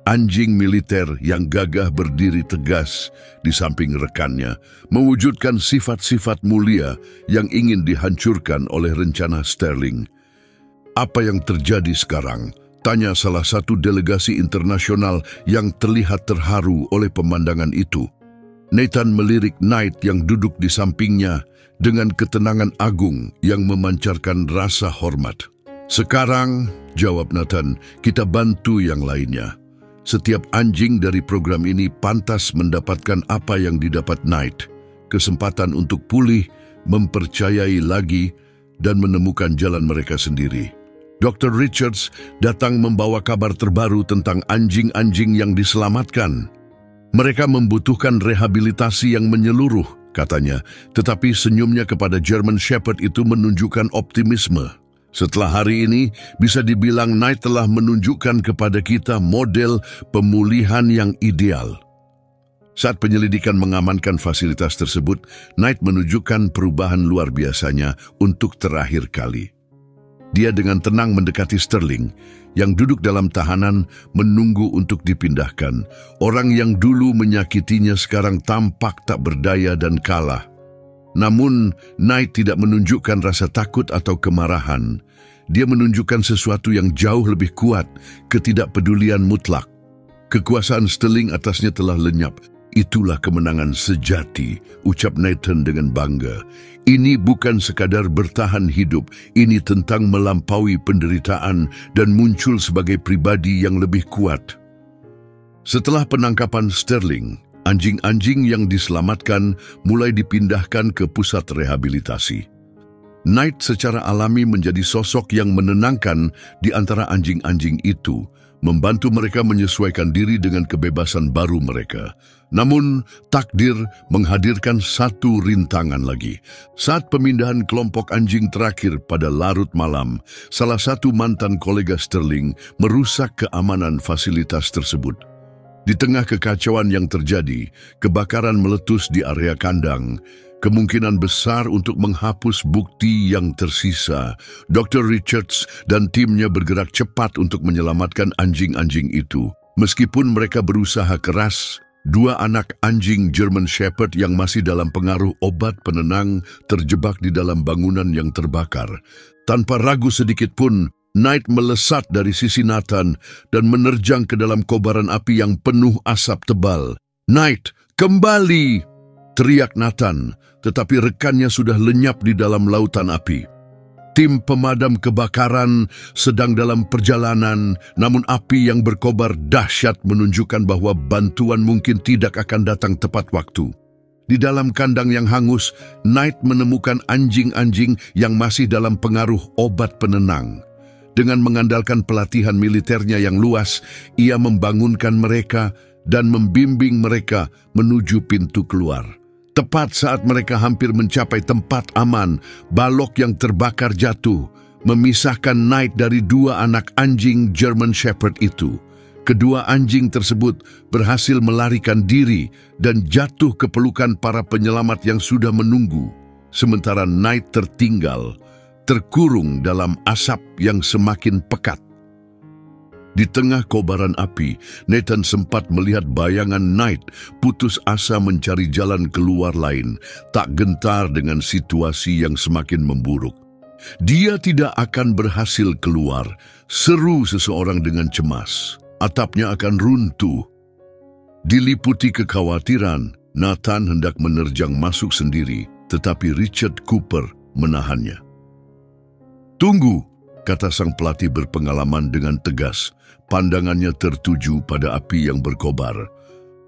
Speaker 1: Anjing militer yang gagah berdiri tegas di samping rekannya, mewujudkan sifat-sifat mulia yang ingin dihancurkan oleh rencana Sterling. Apa yang terjadi sekarang? Tanya salah satu delegasi internasional yang terlihat terharu oleh pemandangan itu. Nathan melirik Knight yang duduk di sampingnya dengan ketenangan agung yang memancarkan rasa hormat. Sekarang, jawab Nathan, kita bantu yang lainnya. Setiap anjing dari program ini pantas mendapatkan apa yang didapat Knight, kesempatan untuk pulih, mempercayai lagi, dan menemukan jalan mereka sendiri. Dr. Richards datang membawa kabar terbaru tentang anjing-anjing yang diselamatkan. Mereka membutuhkan rehabilitasi yang menyeluruh, katanya, tetapi senyumnya kepada German Shepherd itu menunjukkan optimisme. Setelah hari ini, bisa dibilang Knight telah menunjukkan kepada kita model pemulihan yang ideal. Saat penyelidikan mengamankan fasilitas tersebut, Knight menunjukkan perubahan luar biasanya untuk terakhir kali. Dia dengan tenang mendekati Sterling, yang duduk dalam tahanan menunggu untuk dipindahkan. Orang yang dulu menyakitinya sekarang tampak tak berdaya dan kalah. Namun, Knight tidak menunjukkan rasa takut atau kemarahan. Dia menunjukkan sesuatu yang jauh lebih kuat, ketidakpedulian mutlak. Kekuasaan Sterling atasnya telah lenyap. Itulah kemenangan sejati, ucap Nathan dengan bangga. Ini bukan sekadar bertahan hidup, ini tentang melampaui penderitaan dan muncul sebagai pribadi yang lebih kuat. Setelah penangkapan Sterling, anjing-anjing yang diselamatkan mulai dipindahkan ke pusat rehabilitasi. Knight secara alami menjadi sosok yang menenangkan di antara anjing-anjing itu, membantu mereka menyesuaikan diri dengan kebebasan baru mereka. Namun, takdir menghadirkan satu rintangan lagi. Saat pemindahan kelompok anjing terakhir pada larut malam, salah satu mantan kolega Sterling merusak keamanan fasilitas tersebut. Di tengah kekacauan yang terjadi, kebakaran meletus di area kandang. Kemungkinan besar untuk menghapus bukti yang tersisa. Dr. Richards dan timnya bergerak cepat untuk menyelamatkan anjing-anjing itu. Meskipun mereka berusaha keras, dua anak anjing German Shepherd yang masih dalam pengaruh obat penenang terjebak di dalam bangunan yang terbakar. Tanpa ragu sedikit pun, Knight melesat dari sisi Nathan dan menerjang ke dalam kobaran api yang penuh asap tebal. "Knight, kembali!" teriak Nathan, tetapi rekannya sudah lenyap di dalam lautan api. Tim pemadam kebakaran sedang dalam perjalanan, namun api yang berkobar dahsyat menunjukkan bahwa bantuan mungkin tidak akan datang tepat waktu. Di dalam kandang yang hangus, Knight menemukan anjing-anjing yang masih dalam pengaruh obat penenang. Dengan mengandalkan pelatihan militernya yang luas, ia membangunkan mereka dan membimbing mereka menuju pintu keluar. Tepat saat mereka hampir mencapai tempat aman, balok yang terbakar jatuh, memisahkan Knight dari dua anak anjing German Shepherd itu. Kedua anjing tersebut berhasil melarikan diri dan jatuh ke pelukan para penyelamat yang sudah menunggu, sementara Knight tertinggal, terkurung dalam asap yang semakin pekat. Di tengah kobaran api, Nathan sempat melihat bayangan Knight putus asa mencari jalan keluar lain, tak gentar dengan situasi yang semakin memburuk. Dia tidak akan berhasil keluar, seru seseorang dengan cemas. Atapnya akan runtuh. Diliputi kekhawatiran, Nathan hendak menerjang masuk sendiri, tetapi Richard Cooper menahannya. "Tunggu," kata sang pelatih berpengalaman dengan tegas. Pandangannya tertuju pada api yang berkobar,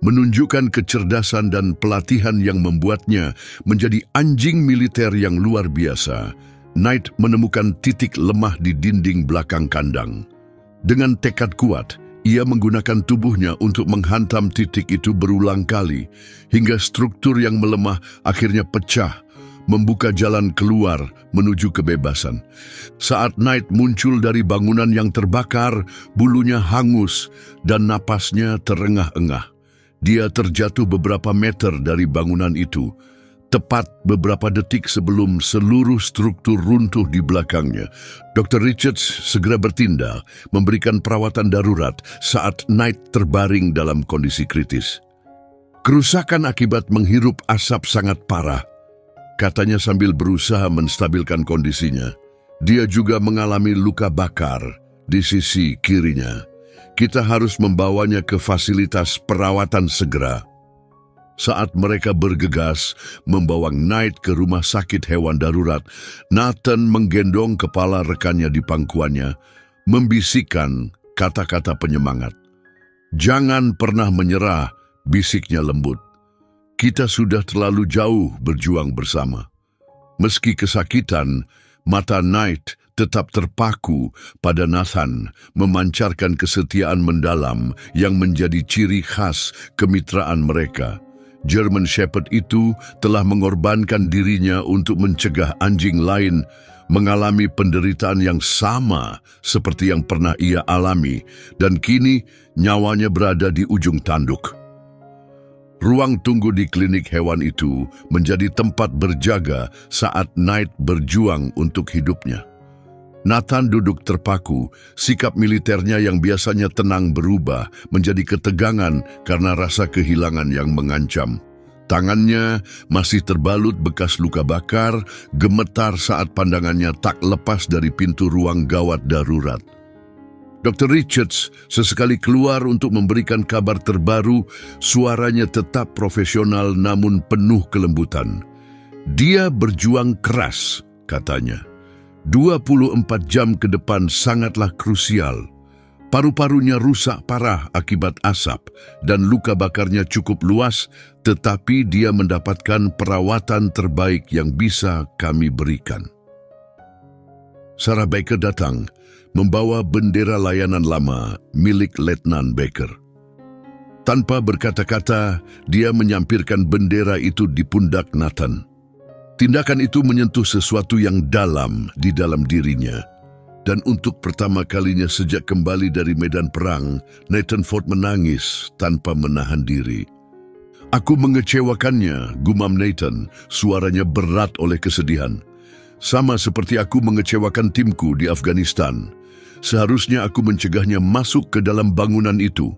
Speaker 1: menunjukkan kecerdasan dan pelatihan yang membuatnya menjadi anjing militer yang luar biasa. Knight menemukan titik lemah di dinding belakang kandang. Dengan tekad kuat, ia menggunakan tubuhnya untuk menghantam titik itu berulang kali, hingga struktur yang melemah akhirnya pecah, membuka jalan keluar menuju kebebasan. Saat Knight muncul dari bangunan yang terbakar, bulunya hangus dan napasnya terengah-engah. Dia terjatuh beberapa meter dari bangunan itu, tepat beberapa detik sebelum seluruh struktur runtuh di belakangnya. Dr. Richards segera bertindak, memberikan perawatan darurat saat Knight terbaring dalam kondisi kritis. "Kerusakan akibat menghirup asap sangat parah," katanya sambil berusaha menstabilkan kondisinya. "Dia juga mengalami luka bakar di sisi kirinya. Kita harus membawanya ke fasilitas perawatan segera." Saat mereka bergegas membawa Knight ke rumah sakit hewan darurat, Nathan menggendong kepala rekannya di pangkuannya, membisikkan kata-kata penyemangat. "Jangan pernah menyerah," bisiknya lembut. "Kita sudah terlalu jauh berjuang bersama." Meski kesakitan, mata Knight tetap terpaku pada Nathan, memancarkan kesetiaan mendalam yang menjadi ciri khas kemitraan mereka. German Shepherd itu telah mengorbankan dirinya untuk mencegah anjing lain mengalami penderitaan yang sama seperti yang pernah ia alami, dan kini nyawanya berada di ujung tanduk. Ruang tunggu di klinik hewan itu menjadi tempat berjaga saat Knight berjuang untuk hidupnya. Nathan duduk terpaku, sikap militernya yang biasanya tenang berubah menjadi ketegangan karena rasa kehilangan yang mengancam. Tangannya masih terbalut bekas luka bakar, gemetar saat pandangannya tak lepas dari pintu ruang gawat darurat. Dr. Richards sesekali keluar untuk memberikan kabar terbaru, suaranya tetap profesional namun penuh kelembutan. "Dia berjuang keras," katanya. 24 jam ke depan sangatlah krusial. Paru-parunya rusak parah akibat asap dan luka bakarnya cukup luas, tetapi dia mendapatkan perawatan terbaik yang bisa kami berikan. Sarah Baker datang, membawa bendera layanan lama milik Letnan Baker. Tanpa berkata-kata, dia menyampirkan bendera itu di pundak Nathan. Tindakan itu menyentuh sesuatu yang dalam di dalam dirinya. Dan untuk pertama kalinya sejak kembali dari medan perang, Nathan Ford menangis tanpa menahan diri. "Aku mengecewakannya," gumam Nathan, suaranya berat oleh kesedihan. "Sama seperti aku mengecewakan timku di Afghanistan. Seharusnya aku mencegahnya masuk ke dalam bangunan itu."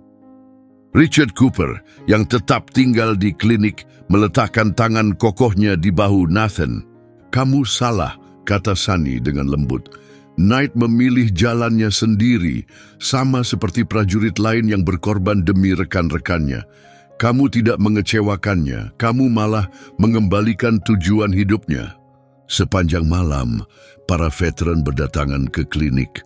Speaker 1: Richard Cooper, yang tetap tinggal di klinik, meletakkan tangan kokohnya di bahu Nathan. "Kamu salah," kata Sunny dengan lembut. "Knight memilih jalannya sendiri, sama seperti prajurit lain yang berkorban demi rekan-rekannya. Kamu tidak mengecewakannya, kamu malah mengembalikan tujuan hidupnya." Sepanjang malam, para veteran berdatangan ke klinik.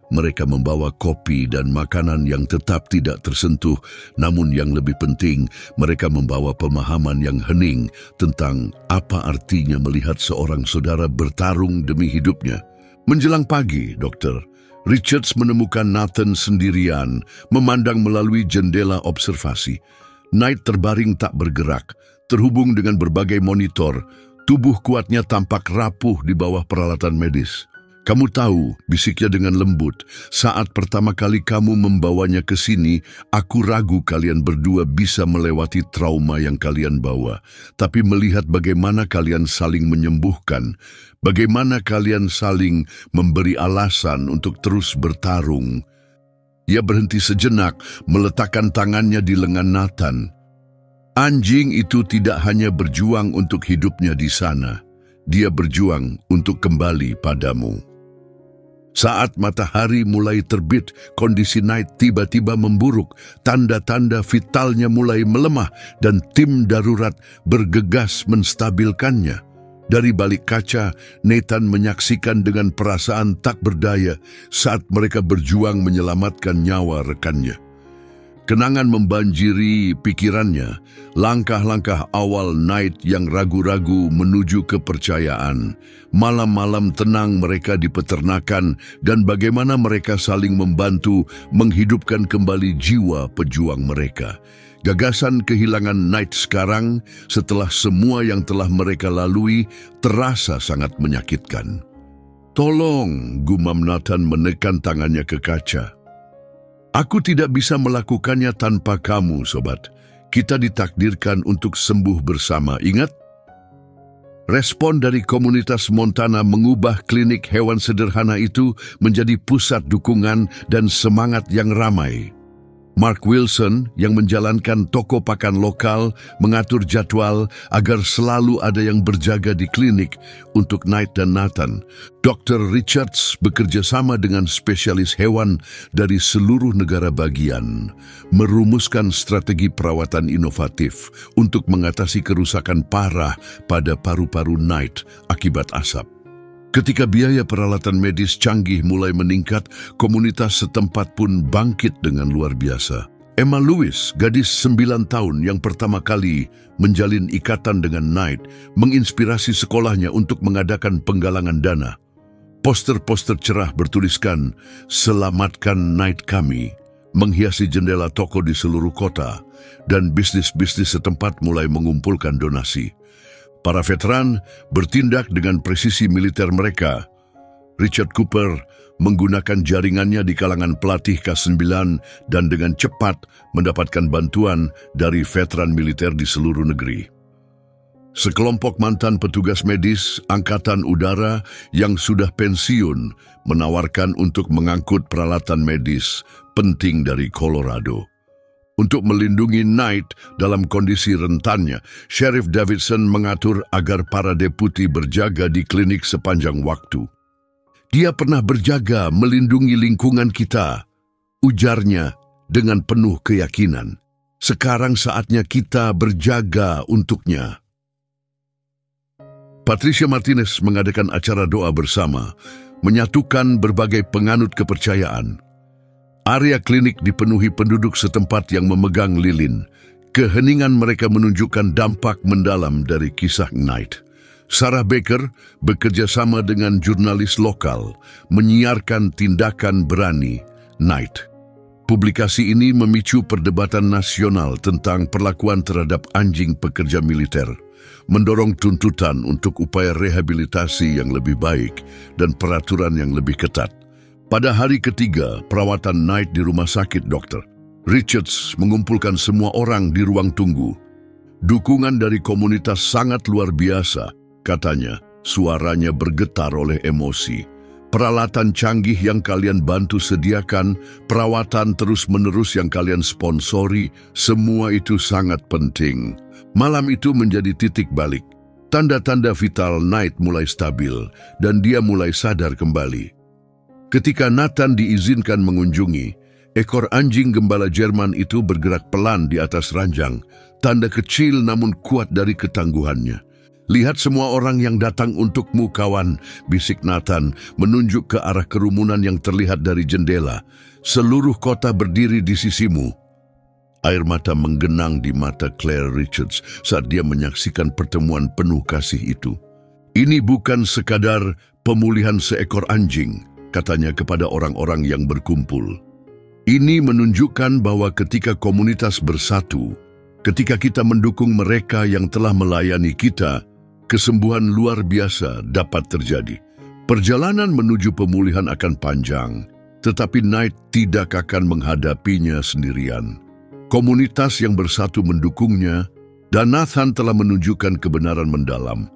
Speaker 1: Mereka membawa kopi dan makanan yang tetap tidak tersentuh, namun yang lebih penting, mereka membawa pemahaman yang hening tentang apa artinya melihat seorang saudara bertarung demi hidupnya. Menjelang pagi, Dokter, Richards menemukan Nathan sendirian, memandang melalui jendela observasi. Knight terbaring tak bergerak, terhubung dengan berbagai monitor. Tubuh kuatnya tampak rapuh di bawah peralatan medis. "Kamu tahu," bisiknya dengan lembut, "saat pertama kali kamu membawanya ke sini, aku ragu kalian berdua bisa melewati trauma yang kalian bawa. Tapi melihat bagaimana kalian saling menyembuhkan, bagaimana kalian saling memberi alasan untuk terus bertarung, Ia berhenti sejenak, meletakkan tangannya di lengan Nathan. Anjing itu tidak hanya berjuang untuk hidupnya di sana, dia berjuang untuk kembali padamu. Saat matahari mulai terbit, kondisi Knight tiba-tiba memburuk, tanda-tanda vitalnya mulai melemah dan tim darurat bergegas menstabilkannya. Dari balik kaca, Nathan menyaksikan dengan perasaan tak berdaya saat mereka berjuang menyelamatkan nyawa rekannya. Kenangan membanjiri pikirannya, langkah-langkah awal Knight yang ragu-ragu menuju kepercayaan, malam-malam tenang mereka di peternakan, dan bagaimana mereka saling membantu menghidupkan kembali jiwa pejuang mereka. Gagasan kehilangan Knight sekarang, setelah semua yang telah mereka lalui, terasa sangat menyakitkan. "Tolong," gumam Nathan menekan tangannya ke kaca. "Aku tidak bisa melakukannya tanpa kamu, sobat. Kita ditakdirkan untuk sembuh bersama, ingat?" Respon dari komunitas Montana mengubah klinik hewan sederhana itu menjadi pusat dukungan dan semangat yang ramai. Mark Wilson yang menjalankan toko pakan lokal mengatur jadwal agar selalu ada yang berjaga di klinik untuk Knight dan Nathan. Dr. Richards bekerja sama dengan spesialis hewan dari seluruh negara bagian, merumuskan strategi perawatan inovatif untuk mengatasi kerusakan parah pada paru-paru Knight akibat asap. Ketika biaya peralatan medis canggih mulai meningkat, komunitas setempat pun bangkit dengan luar biasa. Emma Lewis, gadis 9 tahun yang pertama kali menjalin ikatan dengan Knight, menginspirasi sekolahnya untuk mengadakan penggalangan dana. Poster-poster cerah bertuliskan, "Selamatkan Knight kami," menghiasi jendela toko di seluruh kota, dan bisnis-bisnis setempat mulai mengumpulkan donasi. Para veteran bertindak dengan presisi militer mereka. Richard Cooper menggunakan jaringannya di kalangan pelatih K9 dan dengan cepat mendapatkan bantuan dari veteran militer di seluruh negeri. Sekelompok mantan petugas medis Angkatan Udara yang sudah pensiun menawarkan untuk mengangkut peralatan medis penting dari Colorado. Untuk melindungi Knight dalam kondisi rentannya, Sheriff Davidson mengatur agar para deputi berjaga di klinik sepanjang waktu. "Dia pernah berjaga melindungi lingkungan kita," ujarnya dengan penuh keyakinan. "Sekarang saatnya kita berjaga untuknya." Patricia Martinez mengadakan acara doa bersama, menyatukan berbagai penganut kepercayaan. Area klinik dipenuhi penduduk setempat yang memegang lilin. Keheningan mereka menunjukkan dampak mendalam dari kisah Knight. Sarah Baker bekerja sama dengan jurnalis lokal, menyiarkan tindakan berani Knight. Publikasi ini memicu perdebatan nasional tentang perlakuan terhadap anjing pekerja militer, mendorong tuntutan untuk upaya rehabilitasi yang lebih baik dan peraturan yang lebih ketat. Pada hari ketiga perawatan Knight di rumah sakit, Dr. Richards mengumpulkan semua orang di ruang tunggu. "Dukungan dari komunitas sangat luar biasa," katanya, suaranya bergetar oleh emosi. "Peralatan canggih yang kalian bantu sediakan, perawatan terus-menerus yang kalian sponsori, semua itu sangat penting." Malam itu menjadi titik balik. Tanda-tanda vital Knight mulai stabil dan dia mulai sadar kembali. Ketika Nathan diizinkan mengunjungi, ekor anjing gembala Jerman itu bergerak pelan di atas ranjang, tanda kecil namun kuat dari ketangguhannya. "Lihat semua orang yang datang untukmu, kawan," bisik Nathan, menunjuk ke arah kerumunan yang terlihat dari jendela. "Seluruh kota berdiri di sisimu." Air mata menggenang di mata Claire Richards saat dia menyaksikan pertemuan penuh kasih itu. "Ini bukan sekadar pemulihan seekor anjing," katanya kepada orang-orang yang berkumpul. "Ini menunjukkan bahwa ketika komunitas bersatu, ketika kita mendukung mereka yang telah melayani kita, kesembuhan luar biasa dapat terjadi. Perjalanan menuju pemulihan akan panjang, tetapi Knight tidak akan menghadapinya sendirian. Komunitas yang bersatu mendukungnya, dan Nathan telah menunjukkan kebenaran mendalam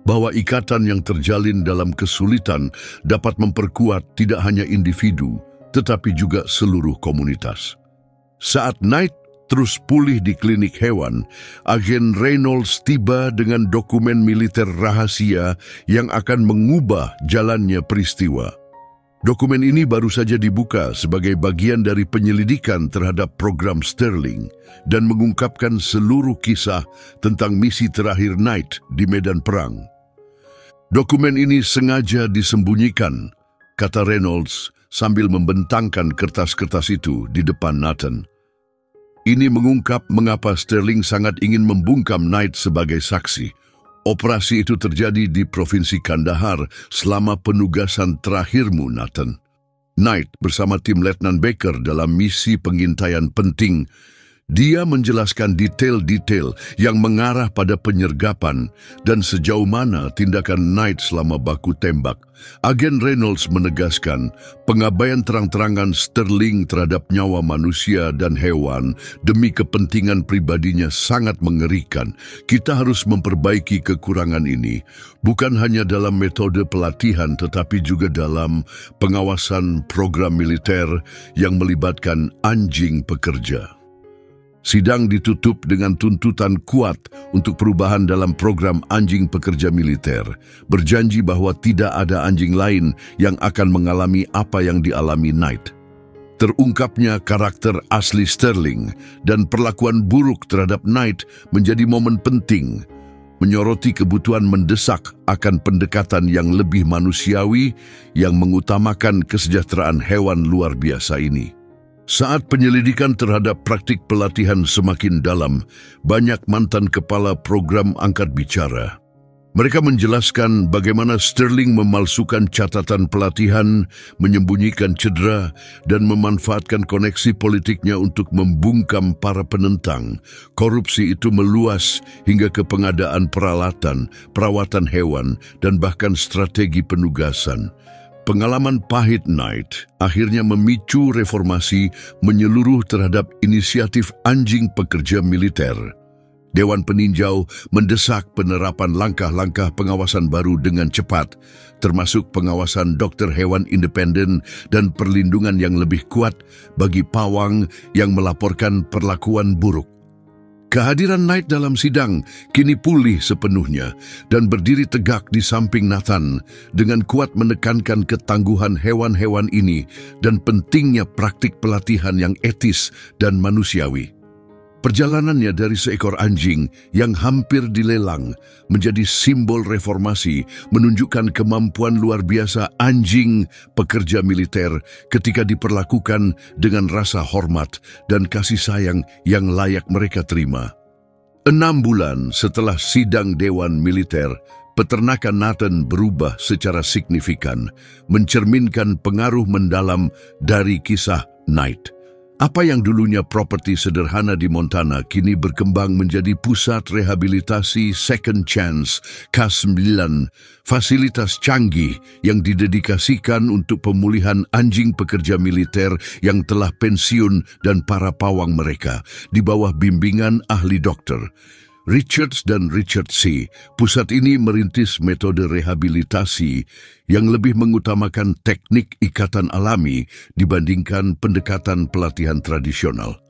Speaker 1: bahwa ikatan yang terjalin dalam kesulitan dapat memperkuat tidak hanya individu, tetapi juga seluruh komunitas. Saat Knight terus pulih di klinik hewan, Agen Reynolds tiba dengan dokumen militer rahasia yang akan mengubah jalannya peristiwa. Dokumen ini baru saja dibuka sebagai bagian dari penyelidikan terhadap program Sterling dan mengungkapkan seluruh kisah tentang misi terakhir Knight di medan perang. Dokumen ini sengaja disembunyikan, kata Reynolds sambil membentangkan kertas-kertas itu di depan Nathan. Ini mengungkap mengapa Sterling sangat ingin membungkam Knight sebagai saksi. Operasi itu terjadi di Provinsi Kandahar selama penugasan terakhirmu, Nathan. Knight bersama tim Letnan Baker dalam misi pengintaian penting. Dia menjelaskan detail-detail yang mengarah pada penyergapan dan sejauh mana tindakan Knight selama baku tembak. Agen Reynolds menegaskan pengabaian terang-terangan Sterling terhadap nyawa manusia dan hewan demi kepentingan pribadinya sangat mengerikan. Kita harus memperbaiki kekurangan ini, bukan hanya dalam metode pelatihan tetapi juga dalam pengawasan program militer yang melibatkan anjing pekerja. Sidang ditutup dengan tuntutan kuat untuk perubahan dalam program anjing pekerja militer, berjanji bahwa tidak ada anjing lain yang akan mengalami apa yang dialami Knight. Terungkapnya karakter asli Sterling dan perlakuan buruk terhadap Knight menjadi momen penting, menyoroti kebutuhan mendesak akan pendekatan yang lebih manusiawi yang mengutamakan kesejahteraan hewan luar biasa ini. Saat penyelidikan terhadap praktik pelatihan semakin dalam, banyak mantan kepala program angkat bicara. Mereka menjelaskan bagaimana Sterling memalsukan catatan pelatihan, menyembunyikan cedera, dan memanfaatkan koneksi politiknya untuk membungkam para penentang. Korupsi itu meluas hingga ke pengadaan peralatan, perawatan hewan, dan bahkan strategi penugasan. Pengalaman pahit Knight akhirnya memicu reformasi menyeluruh terhadap inisiatif anjing pekerja militer. Dewan Peninjau mendesak penerapan langkah-langkah pengawasan baru dengan cepat, termasuk pengawasan dokter hewan independen dan perlindungan yang lebih kuat bagi pawang yang melaporkan perlakuan buruk. Kehadiran Knight dalam sidang kini pulih sepenuhnya dan berdiri tegak di samping Nathan dengan kuat menekankan ketangguhan hewan-hewan ini dan pentingnya praktik pelatihan yang etis dan manusiawi. Perjalanannya dari seekor anjing yang hampir dilelang menjadi simbol reformasi, menunjukkan kemampuan luar biasa anjing pekerja militer ketika diperlakukan dengan rasa hormat dan kasih sayang yang layak mereka terima. 6 bulan setelah sidang Dewan Militer, peternakan Nathan berubah secara signifikan, mencerminkan pengaruh mendalam dari kisah Knight. Apa yang dulunya properti sederhana di Montana kini berkembang menjadi pusat rehabilitasi Second Chance K9, fasilitas canggih yang didedikasikan untuk pemulihan anjing pekerja militer yang telah pensiun dan para pawang mereka di bawah bimbingan ahli dokter. Richards dan Richard C. Pusat ini merintis metode rehabilitasi yang lebih mengutamakan teknik ikatan alami dibandingkan pendekatan pelatihan tradisional.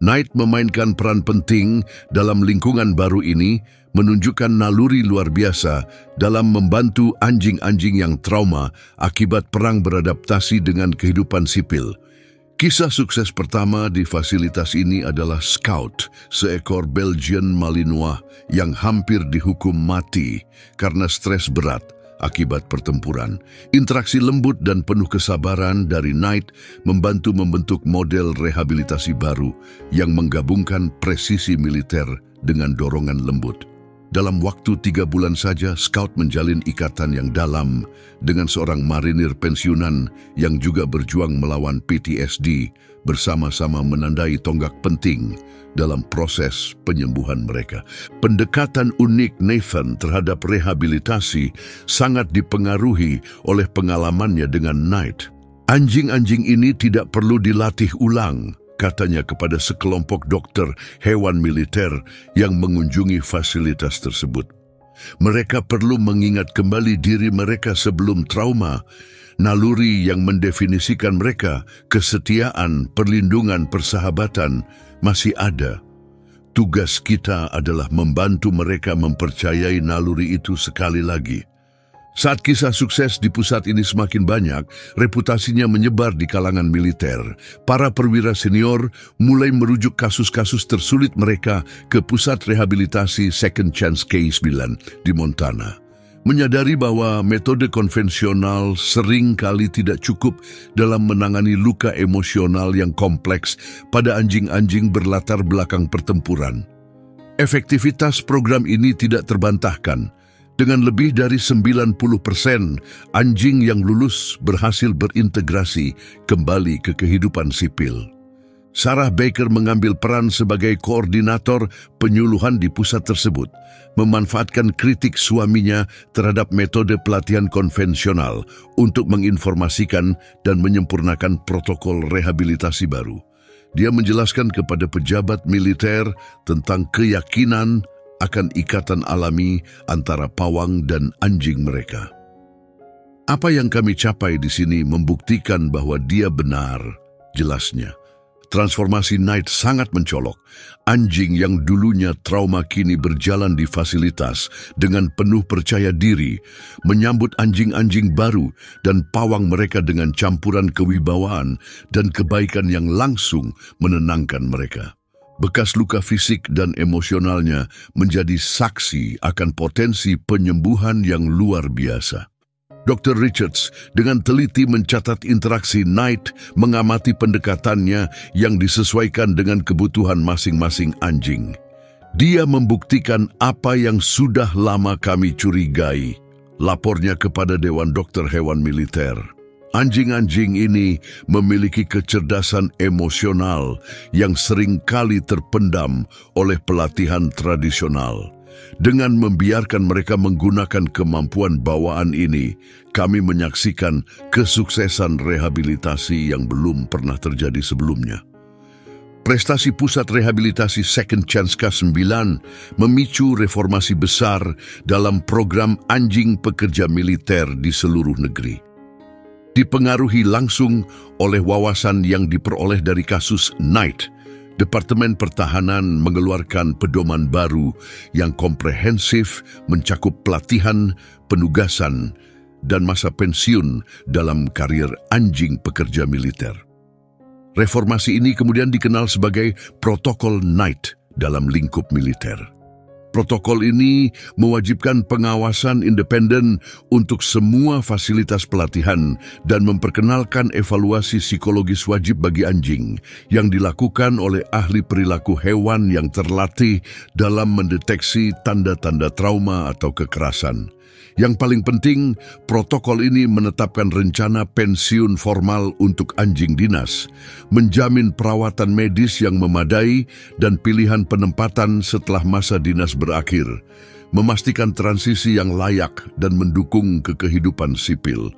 Speaker 1: Knight memainkan peran penting dalam lingkungan baru ini, menunjukkan naluri luar biasa dalam membantu anjing-anjing yang trauma akibat perang beradaptasi dengan kehidupan sipil. Kisah sukses pertama di fasilitas ini adalah Scout, seekor Belgian Malinois yang hampir dihukum mati karena stres berat akibat pertempuran. Interaksi lembut dan penuh kesabaran dari Knight membantu membentuk model rehabilitasi baru yang menggabungkan presisi militer dengan dorongan lembut. Dalam waktu 3 bulan saja, Scout menjalin ikatan yang dalam dengan seorang marinir pensiunan yang juga berjuang melawan PTSD, bersama-sama menandai tonggak penting dalam proses penyembuhan mereka. Pendekatan unik Nathan terhadap rehabilitasi sangat dipengaruhi oleh pengalamannya dengan Knight. Anjing-anjing ini tidak perlu dilatih ulang, katanya kepada sekelompok dokter hewan militer yang mengunjungi fasilitas tersebut. Mereka perlu mengingat kembali diri mereka sebelum trauma naluri yang mendefinisikan mereka, kesetiaan, perlindungan, persahabatan, masih ada. Tugas kita adalah membantu mereka mempercayai naluri itu sekali lagi. Saat kisah sukses di pusat ini semakin banyak, reputasinya menyebar di kalangan militer. Para perwira senior mulai merujuk kasus-kasus tersulit mereka ke pusat rehabilitasi Second Chance K9 di Montana. Menyadari bahwa metode konvensional sering kali tidak cukup dalam menangani luka emosional yang kompleks pada anjing-anjing berlatar belakang pertempuran. Efektivitas program ini tidak terbantahkan. Dengan lebih dari 90% anjing yang lulus berhasil berintegrasi kembali ke kehidupan sipil. Sarah Baker mengambil peran sebagai koordinator penyuluhan di pusat tersebut, memanfaatkan kritik suaminya terhadap metode pelatihan konvensional untuk menginformasikan dan menyempurnakan protokol rehabilitasi baru. Dia menjelaskan kepada pejabat militer tentang keyakinan akan ikatan alami antara pawang dan anjing mereka. Apa yang kami capai di sini membuktikan bahwa dia benar, jelasnya. Transformasi Knight sangat mencolok. Anjing yang dulunya trauma kini berjalan di fasilitas dengan penuh percaya diri, menyambut anjing-anjing baru dan pawang mereka dengan campuran kewibawaan dan kebaikan yang langsung menenangkan mereka. Bekas luka fisik dan emosionalnya menjadi saksi akan potensi penyembuhan yang luar biasa. Dr. Richards dengan teliti mencatat interaksi Knight, mengamati pendekatannya yang disesuaikan dengan kebutuhan masing-masing anjing. Dia membuktikan apa yang sudah lama kami curigai, lapornya kepada Dewan Dokter Hewan Militer. Anjing-anjing ini memiliki kecerdasan emosional yang seringkali terpendam oleh pelatihan tradisional. Dengan membiarkan mereka menggunakan kemampuan bawaan ini, kami menyaksikan kesuksesan rehabilitasi yang belum pernah terjadi sebelumnya. Prestasi Pusat Rehabilitasi Second Chance K9 memicu reformasi besar dalam program anjing pekerja militer di seluruh negeri. Dipengaruhi langsung oleh wawasan yang diperoleh dari kasus Knight, Departemen Pertahanan mengeluarkan pedoman baru yang komprehensif mencakup pelatihan, penugasan, dan masa pensiun dalam karier anjing pekerja militer. Reformasi ini kemudian dikenal sebagai Protokol Knight dalam lingkup militer. Protokol ini mewajibkan pengawasan independen untuk semua fasilitas pelatihan dan memperkenalkan evaluasi psikologis wajib bagi anjing yang dilakukan oleh ahli perilaku hewan yang terlatih dalam mendeteksi tanda-tanda trauma atau kekerasan. Yang paling penting, protokol ini menetapkan rencana pensiun formal untuk anjing dinas, menjamin perawatan medis yang memadai dan pilihan penempatan setelah masa dinas berakhir, memastikan transisi yang layak dan mendukung kehidupan sipil.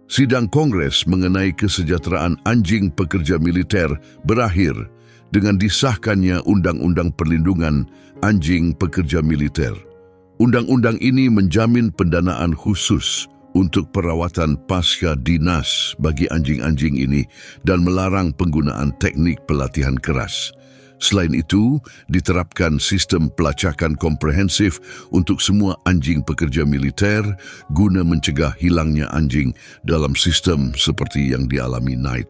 Speaker 1: Sidang Kongres mengenai kesejahteraan anjing pekerja militer berakhir dengan disahkannya Undang-Undang Perlindungan Anjing Pekerja Militer. Undang-undang ini menjamin pendanaan khusus untuk perawatan pasca dinas bagi anjing-anjing ini dan melarang penggunaan teknik pelatihan keras. Selain itu, diterapkan sistem pelacakan komprehensif untuk semua anjing pekerja militer guna mencegah hilangnya anjing dalam sistem seperti yang dialami Knight.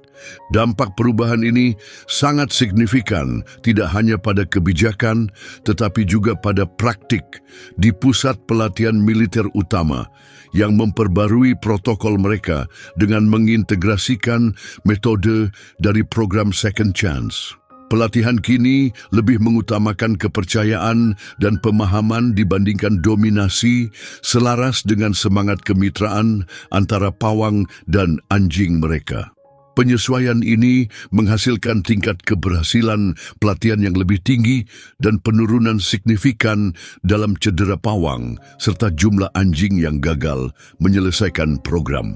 Speaker 1: Dampak perubahan ini sangat signifikan tidak hanya pada kebijakan tetapi juga pada praktik di pusat pelatihan militer utama yang memperbarui protokol mereka dengan mengintegrasikan metode dari program Second Chance. Pelatihan kini lebih mengutamakan kepercayaan dan pemahaman dibandingkan dominasi, selaras dengan semangat kemitraan antara pawang dan anjing mereka. Penyesuaian ini menghasilkan tingkat keberhasilan pelatihan yang lebih tinggi dan penurunan signifikan dalam cedera pawang serta jumlah anjing yang gagal menyelesaikan program.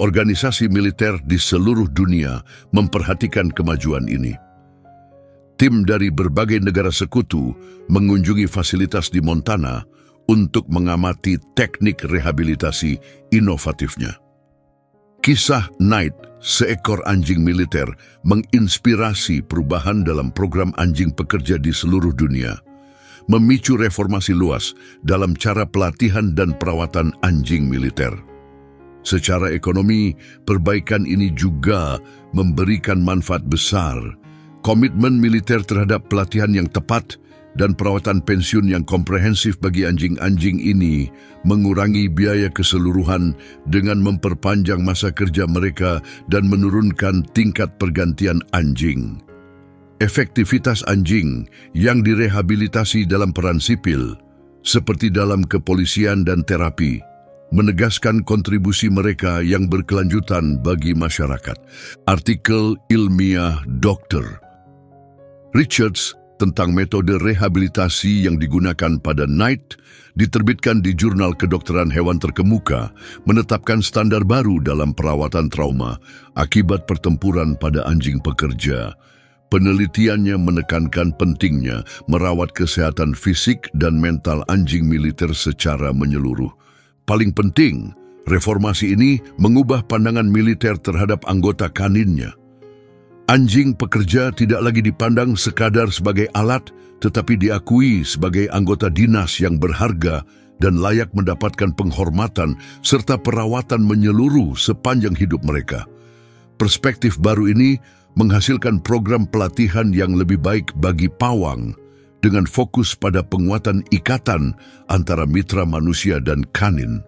Speaker 1: Organisasi militer di seluruh dunia memperhatikan kemajuan ini. Tim dari berbagai negara sekutu mengunjungi fasilitas di Montana untuk mengamati teknik rehabilitasi inovatifnya. Kisah Knight, seekor anjing militer, menginspirasi perubahan dalam program anjing pekerja di seluruh dunia, memicu reformasi luas dalam cara pelatihan dan perawatan anjing militer. Secara ekonomi, perbaikan ini juga memberikan manfaat besar. Komitmen militer terhadap pelatihan yang tepat dan perawatan pensiun yang komprehensif bagi anjing-anjing ini mengurangi biaya keseluruhan dengan memperpanjang masa kerja mereka dan menurunkan tingkat pergantian anjing. Efektivitas anjing yang direhabilitasi dalam peran sipil, seperti dalam kepolisian dan terapi, menegaskan kontribusi mereka yang berkelanjutan bagi masyarakat. Artikel ilmiah Dr. Richards tentang metode rehabilitasi yang digunakan pada Knight diterbitkan di Jurnal Kedokteran Hewan terkemuka, menetapkan standar baru dalam perawatan trauma akibat pertempuran pada anjing pekerja. Penelitiannya menekankan pentingnya merawat kesehatan fisik dan mental anjing militer secara menyeluruh. Paling penting, reformasi ini mengubah pandangan militer terhadap anggota kaninnya. Anjing pekerja tidak lagi dipandang sekadar sebagai alat, tetapi diakui sebagai anggota dinas yang berharga dan layak mendapatkan penghormatan serta perawatan menyeluruh sepanjang hidup mereka. Perspektif baru ini menghasilkan program pelatihan yang lebih baik bagi pawang dengan fokus pada penguatan ikatan antara mitra manusia dan kanin.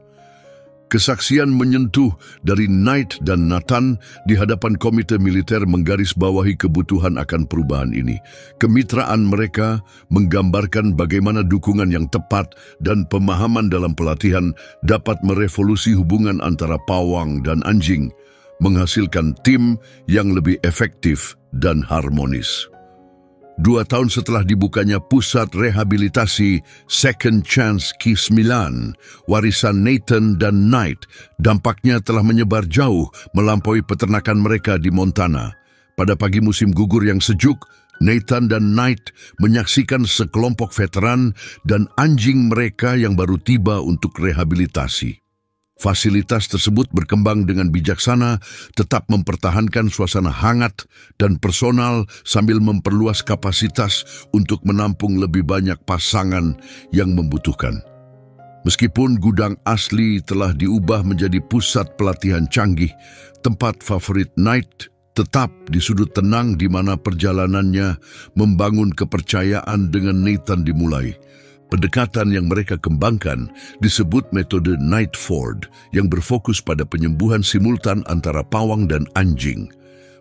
Speaker 1: Kesaksian menyentuh dari Knight dan Nathan di hadapan komite militer menggarisbawahi kebutuhan akan perubahan ini. Kemitraan mereka menggambarkan bagaimana dukungan yang tepat dan pemahaman dalam pelatihan dapat merevolusi hubungan antara pawang dan anjing, menghasilkan tim yang lebih efektif dan harmonis. 2 tahun setelah dibukanya pusat rehabilitasi Second Chance Ki-9, warisan Nathan dan Knight dampaknya telah menyebar jauh melampaui peternakan mereka di Montana. Pada pagi musim gugur yang sejuk, Nathan dan Knight menyaksikan sekelompok veteran dan anjing mereka yang baru tiba untuk rehabilitasi. Fasilitas tersebut berkembang dengan bijaksana, tetap mempertahankan suasana hangat dan personal sambil memperluas kapasitas untuk menampung lebih banyak pasangan yang membutuhkan. Meskipun gudang asli telah diubah menjadi pusat pelatihan canggih, tempat favorit Knight tetap di sudut tenang di mana perjalanannya membangun kepercayaan dengan Nathan dimulai. Pendekatan yang mereka kembangkan disebut metode Knightford yang berfokus pada penyembuhan simultan antara pawang dan anjing.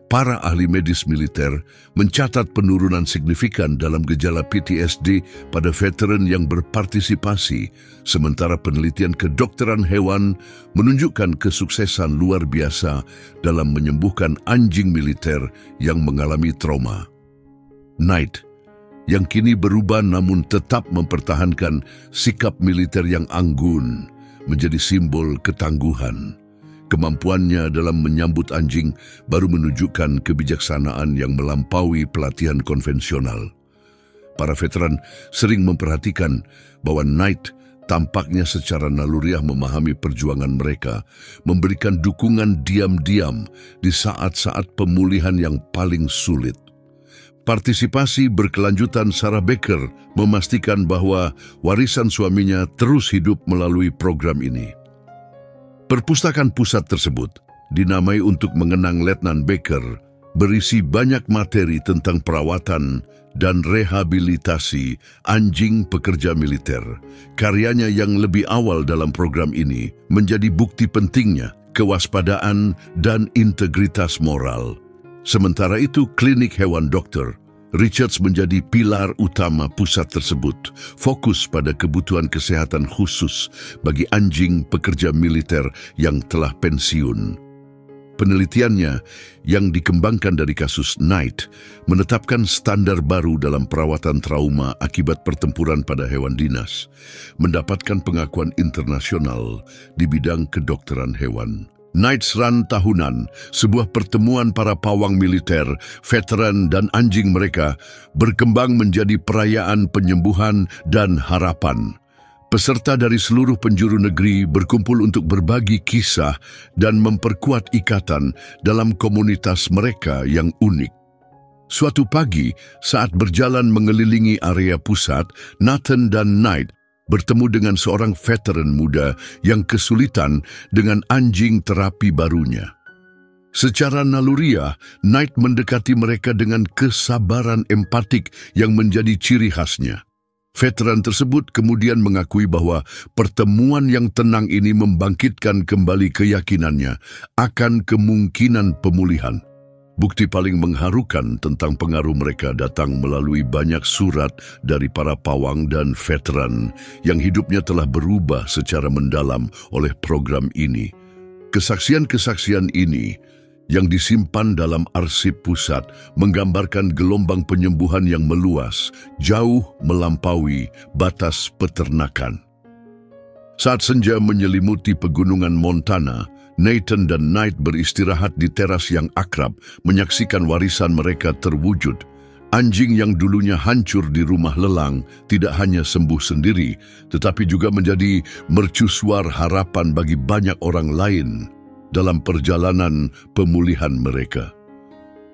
Speaker 1: Para ahli medis militer mencatat penurunan signifikan dalam gejala PTSD pada veteran yang berpartisipasi, sementara penelitian kedokteran hewan menunjukkan kesuksesan luar biasa dalam menyembuhkan anjing militer yang mengalami trauma. Knight yang kini berubah namun tetap mempertahankan sikap militer yang anggun, menjadi simbol ketangguhan. Kemampuannya dalam menyambut anjing baru menunjukkan kebijaksanaan yang melampaui pelatihan konvensional. Para veteran sering memperhatikan bahwa Knight tampaknya secara naluriah memahami perjuangan mereka, memberikan dukungan diam-diam di saat-saat pemulihan yang paling sulit. Partisipasi berkelanjutan Sarah Baker memastikan bahwa warisan suaminya terus hidup melalui program ini. Perpustakaan pusat tersebut, dinamai untuk mengenang Letnan Baker, berisi banyak materi tentang perawatan dan rehabilitasi anjing pekerja militer. Karyanya yang lebih awal dalam program ini menjadi bukti pentingnya kewaspadaan dan integritas moral. Sementara itu, klinik hewan Dr. Richards menjadi pilar utama pusat tersebut, fokus pada kebutuhan kesehatan khusus bagi anjing pekerja militer yang telah pensiun. Penelitiannya yang dikembangkan dari kasus Knight menetapkan standar baru dalam perawatan trauma akibat pertempuran pada hewan dinas, mendapatkan pengakuan internasional di bidang kedokteran hewan. Knight's Run tahunan, sebuah pertemuan para pawang militer, veteran dan anjing mereka, berkembang menjadi perayaan penyembuhan dan harapan. Peserta dari seluruh penjuru negeri berkumpul untuk berbagi kisah dan memperkuat ikatan dalam komunitas mereka yang unik. Suatu pagi, saat berjalan mengelilingi area pusat, Nathan dan Knight bertemu dengan seorang veteran muda yang kesulitan dengan anjing terapi barunya. Secara naluriah, Knight mendekati mereka dengan kesabaran empatik yang menjadi ciri khasnya. Veteran tersebut kemudian mengakui bahwa pertemuan yang tenang ini membangkitkan kembali keyakinannya akan kemungkinan pemulihan. Bukti paling mengharukan tentang pengaruh mereka datang melalui banyak surat dari para pawang dan veteran yang hidupnya telah berubah secara mendalam oleh program ini. Kesaksian-kesaksian ini yang disimpan dalam arsip pusat menggambarkan gelombang penyembuhan yang meluas, jauh melampaui batas peternakan. Saat senja menyelimuti pegunungan Montana, Nathan dan Knight beristirahat di teras yang akrab, menyaksikan warisan mereka terwujud. Anjing yang dulunya hancur di rumah lelang tidak hanya sembuh sendiri, tetapi juga menjadi mercusuar harapan bagi banyak orang lain dalam perjalanan pemulihan mereka.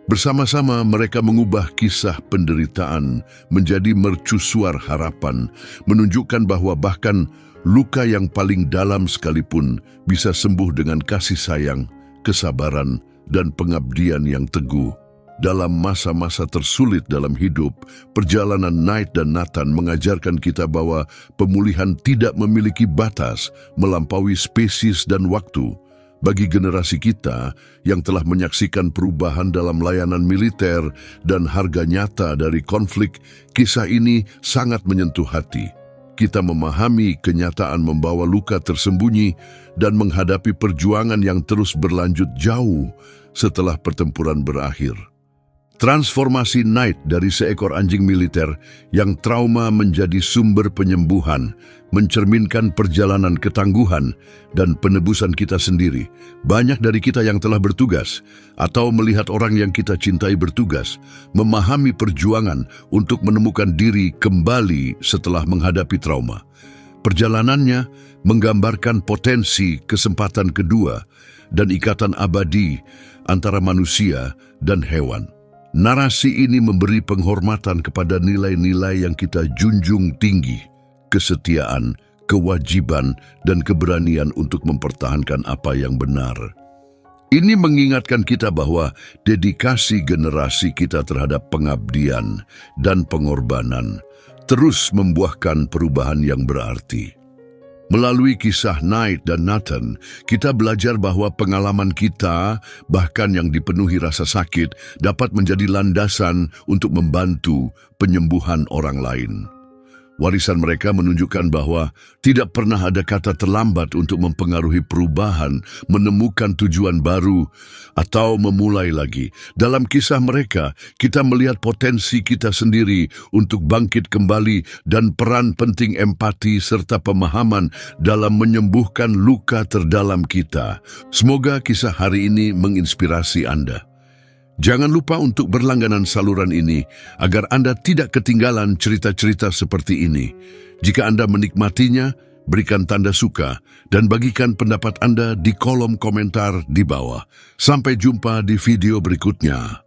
Speaker 1: Bersama-sama mereka mengubah kisah penderitaan menjadi mercusuar harapan, menunjukkan bahwa bahkan luka yang paling dalam sekalipun bisa sembuh dengan kasih sayang, kesabaran, dan pengabdian yang teguh. Dalam masa-masa tersulit dalam hidup, perjalanan Knight dan Nathan mengajarkan kita bahwa pemulihan tidak memiliki batas, melampaui spesies dan waktu. Bagi generasi kita yang telah menyaksikan perubahan dalam layanan militer dan harga nyata dari konflik, kisah ini sangat menyentuh hati. Kita memahami kenyataan membawa luka tersembunyi dan menghadapi perjuangan yang terus berlanjut jauh setelah pertempuran berakhir. Transformasi Knight dari seekor anjing militer yang trauma menjadi sumber penyembuhan, mencerminkan perjalanan ketangguhan dan penebusan kita sendiri. Banyak dari kita yang telah bertugas atau melihat orang yang kita cintai bertugas, memahami perjuangan untuk menemukan diri kembali setelah menghadapi trauma. Perjalanannya menggambarkan potensi kesempatan kedua dan ikatan abadi antara manusia dan hewan. Narasi ini memberi penghormatan kepada nilai-nilai yang kita junjung tinggi, kesetiaan, kewajiban, dan keberanian untuk mempertahankan apa yang benar. Ini mengingatkan kita bahwa dedikasi generasi kita terhadap pengabdian dan pengorbanan terus membuahkan perubahan yang berarti. Melalui kisah Knight dan Nathan, kita belajar bahwa pengalaman kita, bahkan yang dipenuhi rasa sakit, dapat menjadi landasan untuk membantu penyembuhan orang lain. Warisan mereka menunjukkan bahwa tidak pernah ada kata terlambat untuk mempengaruhi perubahan, menemukan tujuan baru, atau memulai lagi. Dalam kisah mereka, kita melihat potensi kita sendiri untuk bangkit kembali dan peran penting empati serta pemahaman dalam menyembuhkan luka terdalam kita. Semoga kisah hari ini menginspirasi Anda. Jangan lupa untuk berlangganan saluran ini agar Anda tidak ketinggalan cerita-cerita seperti ini. Jika Anda menikmatinya, berikan tanda suka dan bagikan pendapat Anda di kolom komentar di bawah. Sampai jumpa di video berikutnya.